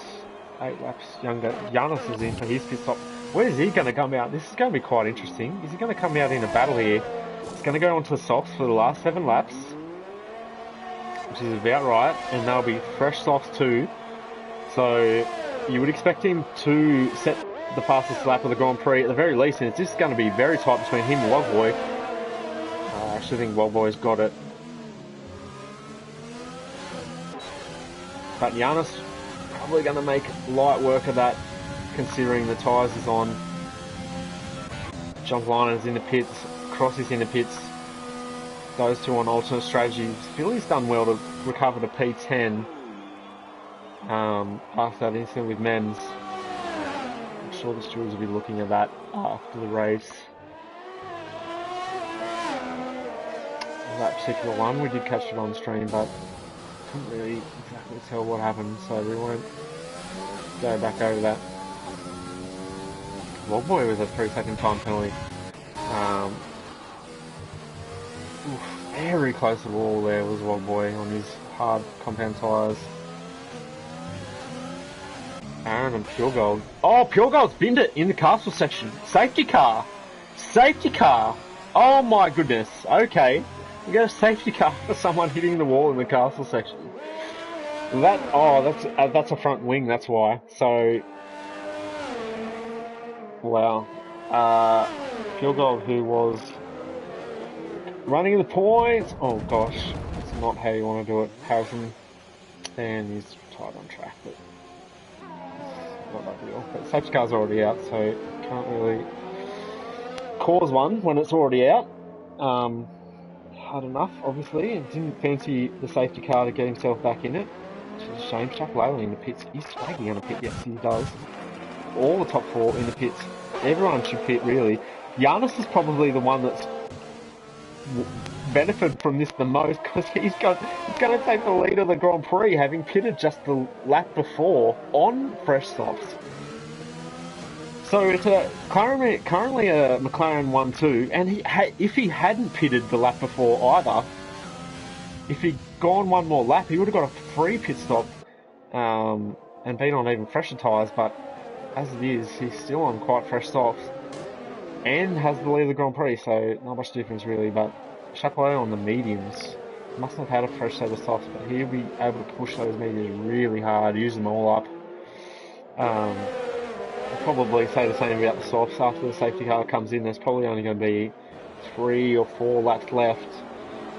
8 laps younger. Giannis is in for his pit stop. Where's he going to come out? This is going to be quite interesting. Is he going to come out in a battle here? He's going to go onto the softs for the last 7 laps, which is about right, and they'll be fresh softs too. So you would expect him to set the fastest lap of the Grand Prix at the very least, and it's just going to be very tight between him and Wildboy. I actually think Wildboy's got it. But Giannis probably going to make light work of that, considering the tyres is on. Jumpalainen is in the pits, Cross is in the pits. Those two on alternate strategies. Philly's done well to recover to P10 after that incident with Mems. I'm sure the stewards will be looking at that after the race. That particular one, we did catch it on stream, but couldn't really exactly tell what happened, so we won't go back over that. Wildboy with a 3-second time penalty. Very close to the wall there was Wildboy on his hard compound tyres. Aaron and Pure Gold. Oh, Pure Gold's binned it in the castle section. Safety car! Safety car! Oh my goodness, okay. We got a safety car for someone hitting the wall in the castle section. That's a front wing, that's why. So, wow. Pure Gold, who was running the points. Oh gosh, that's not how you want to do it. Harrison, and he's tied on track, but not ideal. But safety car's already out, so can't really cause one when it's already out. Hard enough, obviously, and didn't fancy the safety car to get himself back in it, which is a shame. Chuck Laley in the pits. Is Swaggy going to pit? Yes, he does. All the top 4 in the pits. Everyone should pit, really. Giannis is probably the one that's benefited from this the most, because he's going to take the lead of the Grand Prix, having pitted just the lap before on fresh softs. So it's currently a McLaren 1-2, and if he hadn't pitted the lap before either, if he'd gone one more lap, he would have got a free pit stop and been on even fresher tyres, but as it is, he's still on quite fresh softs and has the lead of the Grand Prix, so not much difference really, but Chapeau on the mediums. Must not have had a fresh set of softs, but he'll be able to push those mediums really hard, use them all up. I'll probably say the same about the softs. After the safety car comes in, there's probably only going to be 3 or 4 laps left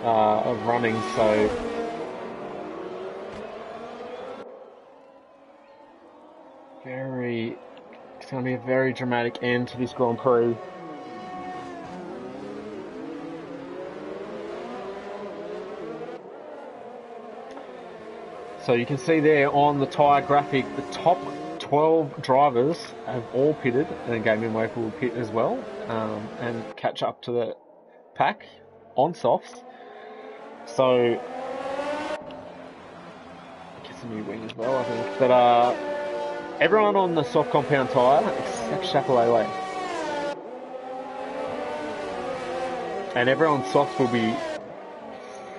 of running, so it's going to be a very dramatic end to this Grand Prix. So you can see there on the tyre graphic, the top 12 drivers have all pitted, and Gaming Wafer will pit as well, and catch up to the pack on softs. So a new wing as well, I think. But everyone on the soft compound tyre except Chapelele. And everyone's softs will be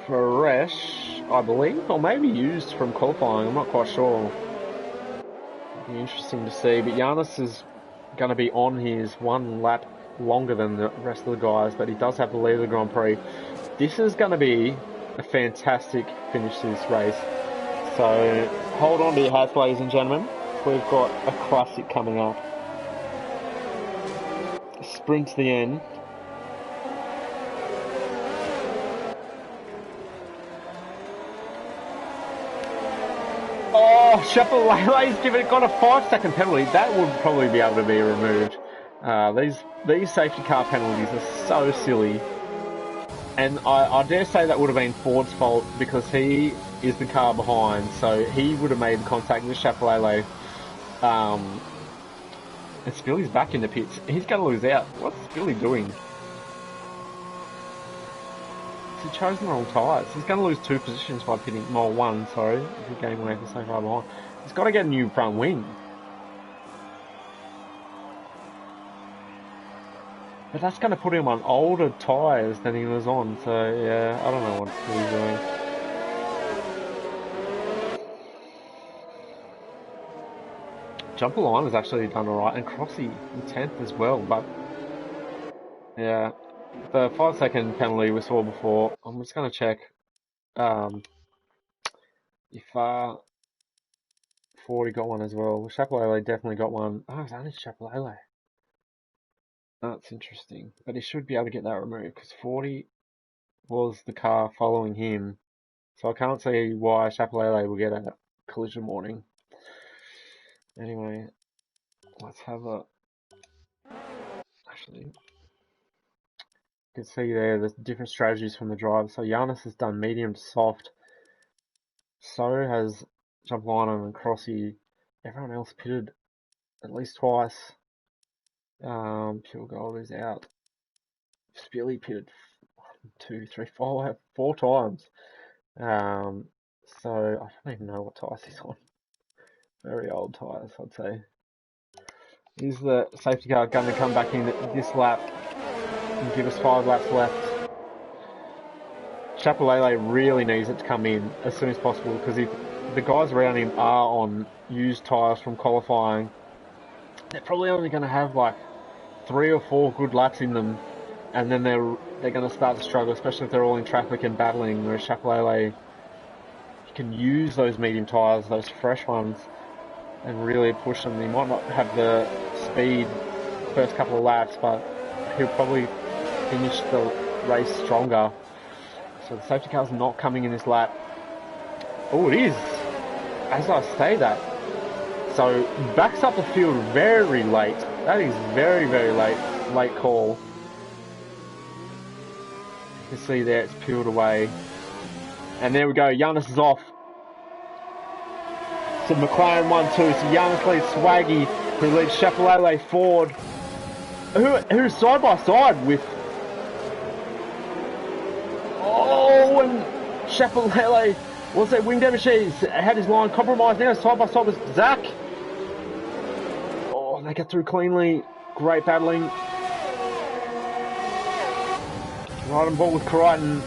fresh, I believe, or maybe used from qualifying. I'm not quite sure. It'll be interesting to see. But Giannis is going to be on his 1 lap longer than the rest of the guys, but he does have the lead of the Grand Prix. This is going to be a fantastic finish to this race. So hold on to your hats, ladies and gentlemen. We've got a classic coming up. Sprint to the end. Oh, Chapelele's got a 5-second penalty. That would probably be able to be removed. These safety car penalties are so silly. And I dare say that would have been Ford's fault because he is the car behind. So he would have made contact with Chapelele. And Spilly's back in the pits. He's going to lose out. What's Spilly doing? He chose the wrong tyres. He's going to lose 2 positions by pitting. Well, 1, sorry. If he came away from so far behind. He's got to get a new front wing. But that's going to put him on older tyres than he was on. So, yeah, I don't know what he's doing. Jumper line has actually done alright. And Crossy in 10th as well. But, yeah. The 5-second penalty we saw before. I'm just going to check if 40 got one as well. Chapelele definitely got one. Oh, it's only Chapelele. That's interesting. But he should be able to get that removed because 40 was the car following him. So I can't see why Chapelele will get a collision warning. Anyway, let's have a... Actually... You can see there the different strategies from the driver. So Giannis has done medium to soft. So has Jumpliner and Crossy. Everyone else pitted at least twice. Pure Gold is out. Spilly pitted 1, 2, 3, 4 times. So I don't even know what tyres he's on. Very old tyres, I'd say. Is the safety car going to come back in this lap? And give us 5 laps left. Chapelele really needs it to come in as soon as possible because if the guys around him are on used tyres from qualifying, they're probably only going to have like 3 or 4 good laps in them, and then they're going to start to struggle, especially if they're all in traffic and battling. Whereas Chapelele, you can use those medium tyres, those fresh ones, and really push them. He might not have the speed first couple of laps, but he'll probably finish the race stronger. So the safety car's not coming in this lap. Oh, it is. As I say that. So backs up the field very late. That is very, very late call. You can see there it's peeled away. And there we go. Giannis is off. So McLaren 1-2. So Giannis leads Swaggy, who leads Chapelele Ford, who's side by side with... Oh, and Chapelele was that wing damage. He's had his line compromised now. Side by side with Zach. Oh, they get through cleanly. Great battling. Right on ball with Crichton.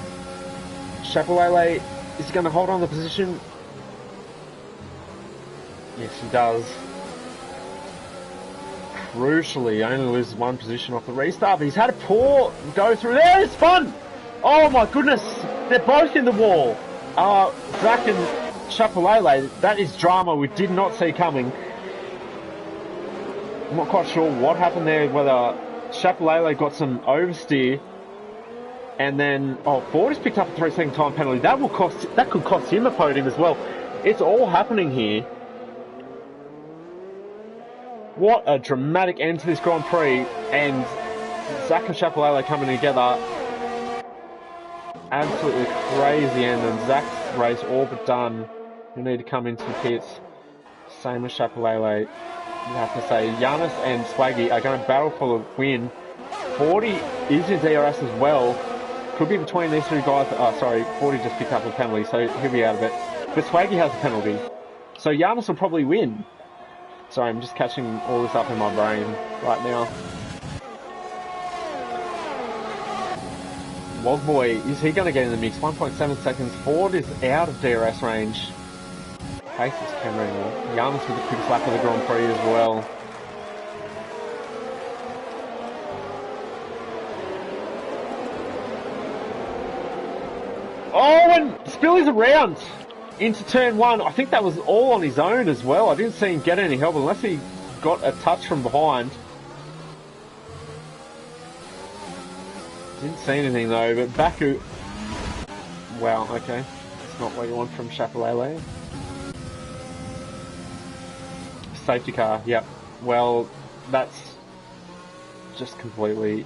Chapelele is going to hold on the position. Yes, he does. Crucially, only loses 1 position off the restart, but he's had a poor go through. There, it's fun! Oh my goodness, they're both in the wall. Zach and Chapelele, that is drama we did not see coming. I'm not quite sure what happened there, whether Chapelele got some oversteer, and then, Ford has picked up a 3-second time penalty. That could cost him a podium as well. It's all happening here. What a dramatic end to this Grand Prix, and Zach and Chapelele coming together. Absolutely crazy end, and Zach's race all but done. You need to come into the pits. Same as Chapelele. You have to say Giannis and Swaggy are going to battle for the win. 40 is in DRS as well. Could be between these 2 guys. Oh, sorry, 40 just picked up a penalty, so he'll be out of it. But Swaggy has a penalty. So Giannis will probably win. Sorry, I'm just catching all this up in my brain right now. Wozboy, is he going to get in the mix? 1.7 seconds. Ford is out of DRS range. Pace is Cameron. Giannis with the quickest lap of the Grand Prix as well. Oh, and Spilly's around into turn 1. I think that was all on his own as well. I didn't see him get any help unless he got a touch from behind. Didn't see anything though, but Baku... Wow, okay. That's not what you want from Chapelele. Safety car, yep. Well, that's just completely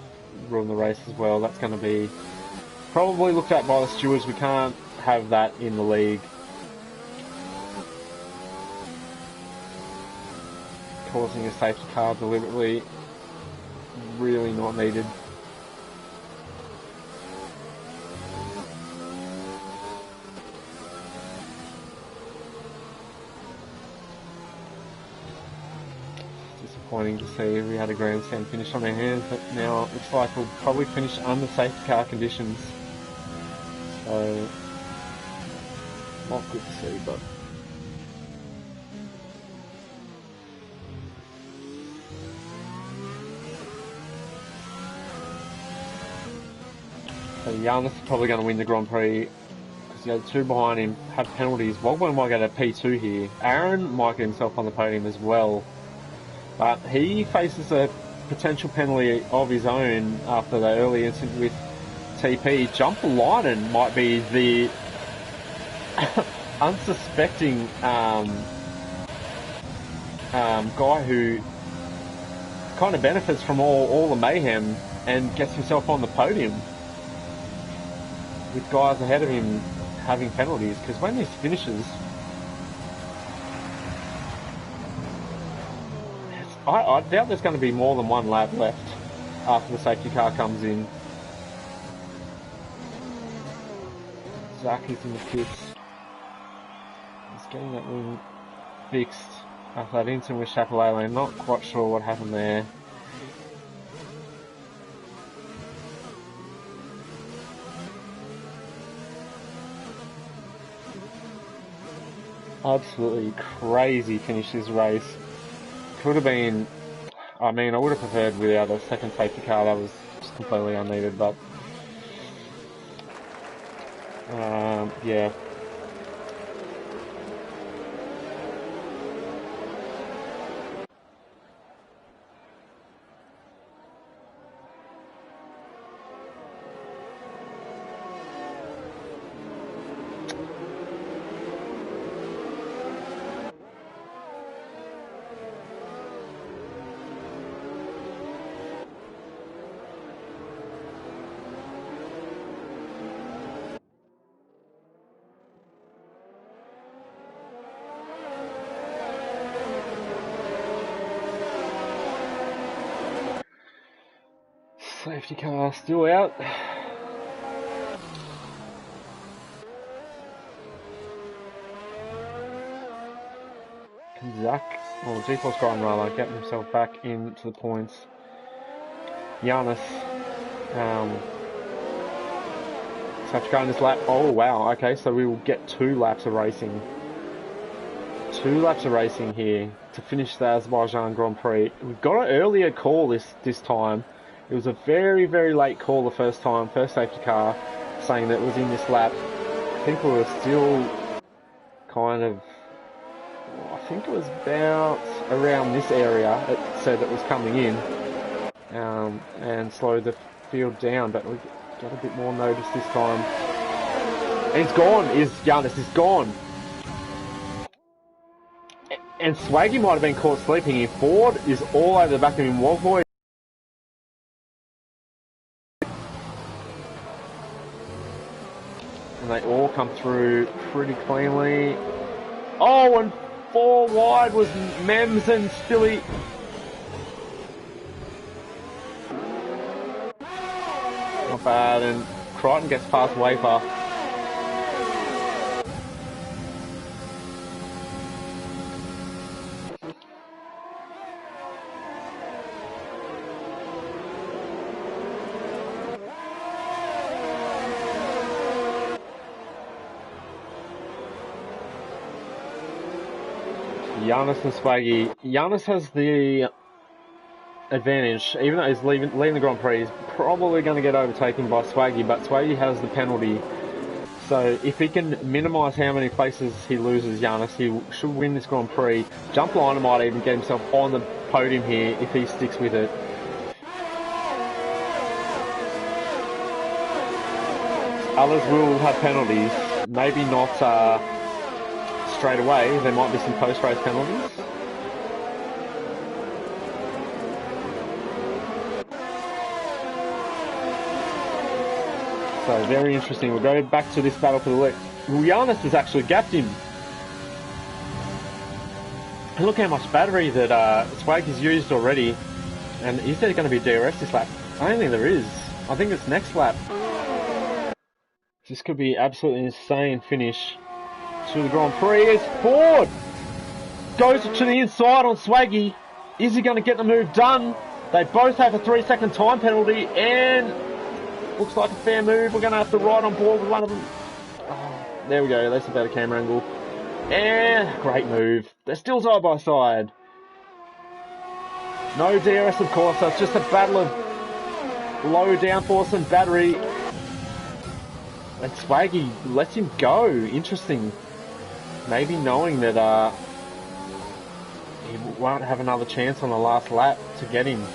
ruined the race as well. That's going to be probably looked at by the stewards. We can't have that in the league. Causing a safety car deliberately, really not needed. Disappointing to see we had a grandstand finish on our hands, but now it looks like we'll probably finish under safety car conditions. So, not good to see, but... So Giannis is probably going to win the Grand Prix because he had 2 behind him, had penalties. Wogwell might get a P2 here. Aaron might get himself on the podium as well. But he faces a potential penalty of his own after the early incident with TP. Jumper Linen might be the unsuspecting guy who kind of benefits from all the mayhem and gets himself on the podium with guys ahead of him having penalties, because when this finishes, I doubt there's going to be more than 1 lap left after the safety car comes in. Zach is in the pits. He's getting that wing fixed after that incident with Chapelele. I'm not quite sure what happened there. Absolutely crazy finish this race. Could have been, I mean, I would have preferred without a second safety car. That was just completely unneeded, but yeah. Safety car still out. Can Zach, or G-Force Gran rather, get himself back into the points? Giannis, safety car in this lap. Oh wow, okay, so we will get 2 laps of racing. 2 laps of racing here to finish the Azerbaijan Grand Prix. We've got an earlier call this time. It was a very, very late call the first time, first safety car, saying that it was in this lap. I think we were still kind of, I think it was about around this area it said it was coming in, and slowed the field down, but we get a bit more notice this time. And it's gone, Giannis is gone. And Swaggy might have been caught sleeping here. Ford is all over the back of him. Wogboy. And they all come through pretty cleanly. Oh, and 4 wide was Mems and Spilly. Not bad, and Crichton gets past Wafer. Giannis and Swaggy. Giannis has the advantage, even though he's leading the Grand Prix. He's probably going to get overtaken by Swaggy, but Swaggy has the penalty. So if he can minimise how many places he loses, Giannis, he should win this Grand Prix. Jump Liner might even get himself on the podium here if he sticks with it. Others will have penalties, maybe not straight away. There might be some post-race penalties. So very interesting. We'll go back to this battle for the lead. Giannis has actually gapped him. And look how much battery that Swag has used already. And is there going to be DRS this lap? I don't think there is. I think it's next lap. This could be absolutely insane finish to the Grand Prix. It's Ford! Goes to the inside on Swaggy. Is he going to get the move done? They both have a 3-second time penalty and looks like a fair move. We're going to have to ride on board with one of them. Oh, there we go. That's a better camera angle. And great move. They're still side by side. No DRS, of course. So it's just a battle of low downforce and battery. And Swaggy lets him go. Interesting. Maybe knowing that he won't have another chance on the last lap to get him.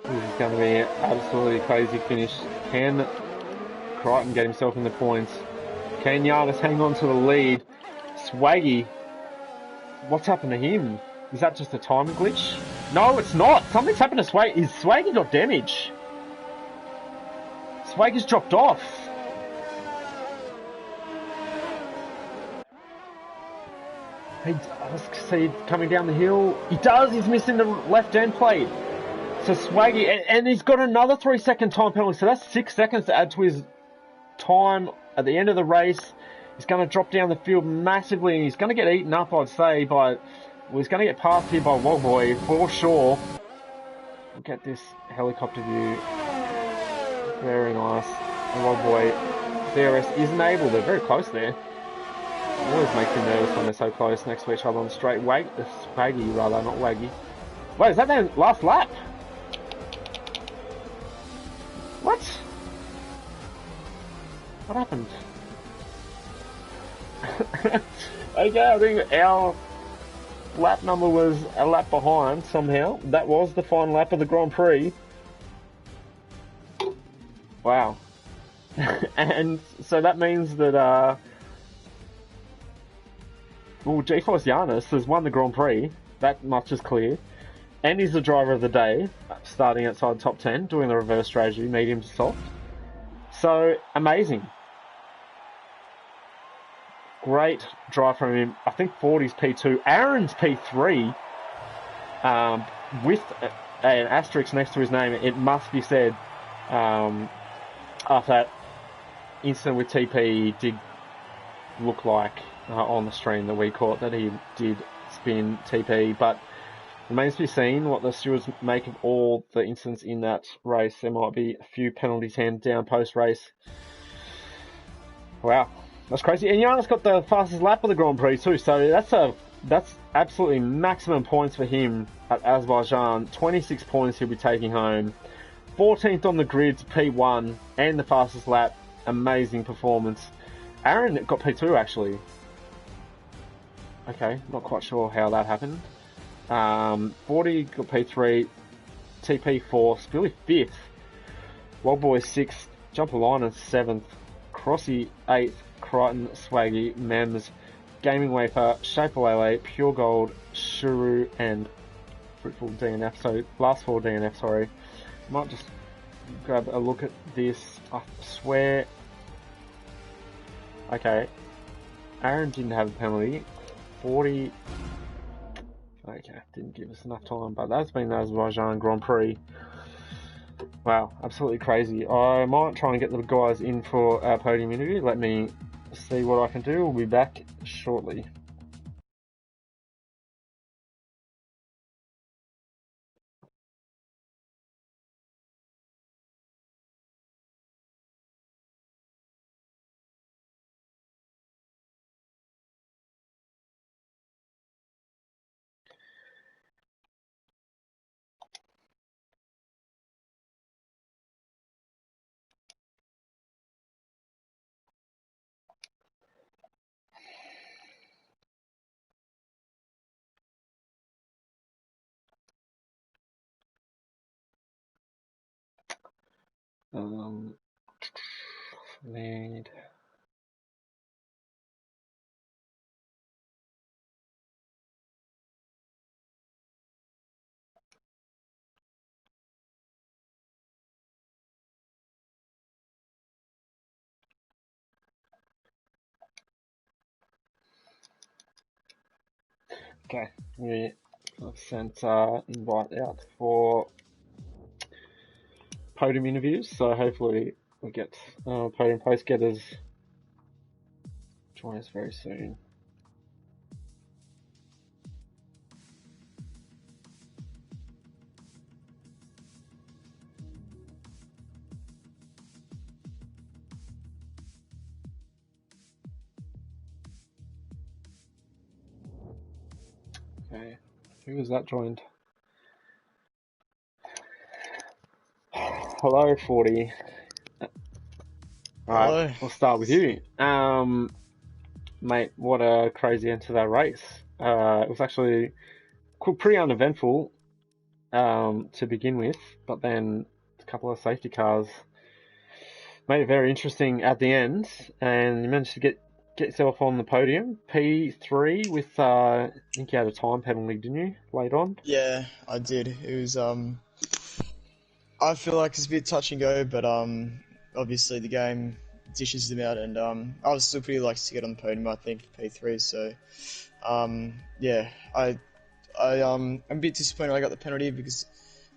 This is going to be an absolutely crazy finish. Can Crichton get himself in the points? Can Giannis hang on to the lead? Swaggy, what's happened to him? Is that just a timing glitch? No, it's not. Something's happened to Swaggy. Is Swaggy got damage? Swaggy's dropped off. I see coming down the hill. He does. He's missing the left end plate. So Swaggy, and he's got another 3-second time penalty. So that's 6 seconds to add to his time at the end of the race. He's going to drop down the field massively, and he's going to get eaten up, I'd say, by... Well, he's going to get passed here by Wogboy, for sure. Look at this helicopter view. Very nice. And Wogboy, DRS isn't able. They're very close there. It always makes me nervous when they're so close next to each other on the straight. Swaggy, rather, not Waggy. Wait, is that their last lap? What? What happened? Okay, I think our lap number was a lap behind somehow. That was the final lap of the Grand Prix. Wow. And so that means that well, GeForce Giannis has won the Grand Prix. That much is clear. And he's the driver of the day, starting outside the top 10, doing the reverse strategy, medium to soft. So, amazing. Great drive from him. I think Fordy's P2. Aaron's P3, with an asterisk next to his name, it must be said, after that incident with TP did look like, on the stream that we caught, that he did spin TP, but remains to be seen what the stewards make of all the incidents in that race. There might be a few penalties handed down post-race. Wow, that's crazy. And Giannis got the fastest lap of the Grand Prix too, so that's absolutely maximum points for him at Azerbaijan. 26 points he'll be taking home. 14th on the grid to P1 and the fastest lap. Amazing performance. Aaron got P2 actually. Okay, not quite sure how that happened. 40 got P3, TP 4th, Billy 5th, Wildboy 6th, Jumper Liner 7th, Crossy 8th, Crichton, Swaggy, Mems, Gaming Wafer, Shapealele, Pure Gold, Shuru, and Fruitful DNF. So last 4 DNF, sorry. Might just grab a look at this. I swear. Okay. Aaron didn't have a penalty. 40. Okay, didn't give us enough time, but that's been the Azerbaijan Grand Prix. Wow, absolutely crazy. I might try and get the guys in for our podium interview. Let me see what I can do. We'll be back shortly. Need. Okay, we have sent invite out for podium interviews, so hopefully we get podium post getters join us very soon. Okay, who was that joined? Hello, 40. Alright, we'll start with you. Mate, what a crazy end to that race. It was actually pretty uneventful to begin with, but then a couple of safety cars made it very interesting at the end, and you managed to get yourself on the podium. P3 with, I think you had a time penalty, didn't you, late on? Yeah, I did. It was, I feel like it's a bit touch and go, but obviously the game dishes them out, and I was still pretty lucky to get on the podium, I think, P3, so yeah, I'm a bit disappointed I got the penalty because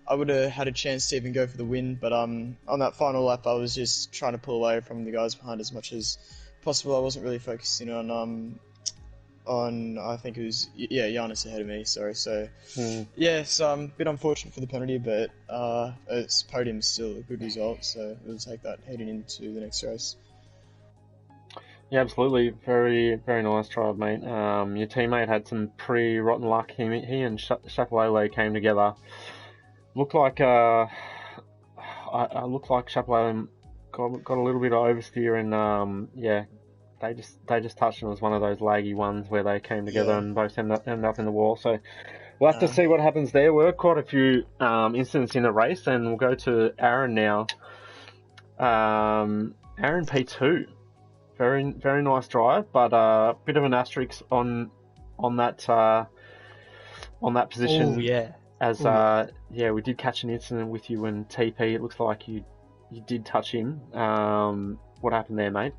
I would have had a chance to even go for the win, but on that final lap I was just trying to pull away from the guys behind as much as possible. I wasn't really focusing on I think it was Giannis ahead of me. Sorry, so yeah, so I'm a bit unfortunate for the penalty, but it's podium's still a good result, so we'll take that heading into the next race. Yeah, absolutely. Very, very nice drive, mate. Your teammate had some pretty rotten luck. He and Chapelele came together. Looked like I looked like Chapelele got a little bit of oversteer, and yeah, they just touched him. It was one of those laggy ones where they came together and both ended up in the wall. So we'll have to see what happens there. There were quite a few incidents in the race, and we'll go to Aaron now. Aaron P2. Very, very nice drive, but a bit of an asterisk on that position. Oh yeah. As yeah, we did catch an incident with you and TP. It looks like you did touch him. What happened there, mate?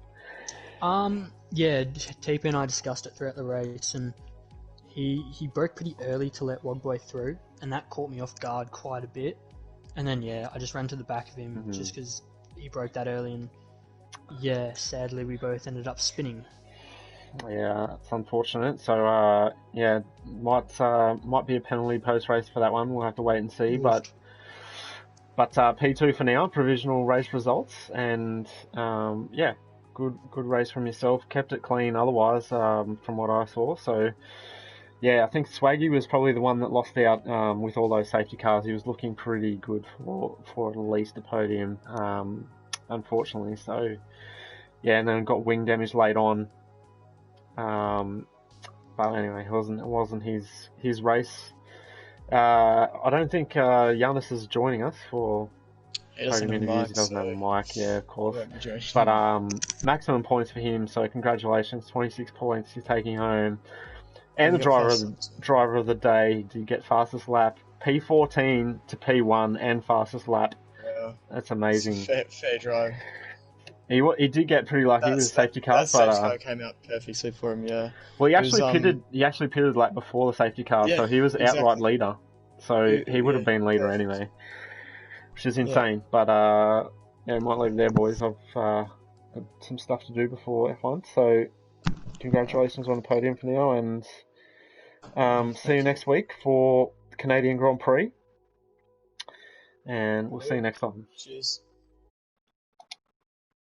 Yeah, TP and I discussed it throughout the race, and he broke pretty early to let Wogboy through, and that caught me off guard quite a bit. And then yeah, I just ran to the back of him just because he broke that early, and yeah, sadly we both ended up spinning. Yeah, it's unfortunate. So yeah, might be a penalty post race for that one. We'll have to wait and see. But P2 for now, provisional race results, and yeah, good race from yourself. Kept it clean otherwise, from what I saw. So yeah, I think Swaggy was probably the one that lost out with all those safety cars. He was looking pretty good for at least a podium, unfortunately. So yeah, and then got wing damage late on. But anyway, it wasn't his race. I don't think Giannis is joining us for podium interviews. He doesn't have a mic, yeah, of course. But maximum points for him, so congratulations, 26 points he's taking home. And the driver of the day did get fastest lap, P14 to P1 and fastest lap. Yeah, that's amazing. Fair drive. He did get pretty lucky with the safety car, that safety car came out perfectly for him. Yeah. Well, he actually pitted lap before the safety car, so he was outright leader. So he would have been leader anyway, which is insane. But yeah, might leave it there, boys. got some stuff to do before F1. So congratulations on the podium for now, and see you next week for the Canadian Grand Prix. And we'll see you next time. Cheers.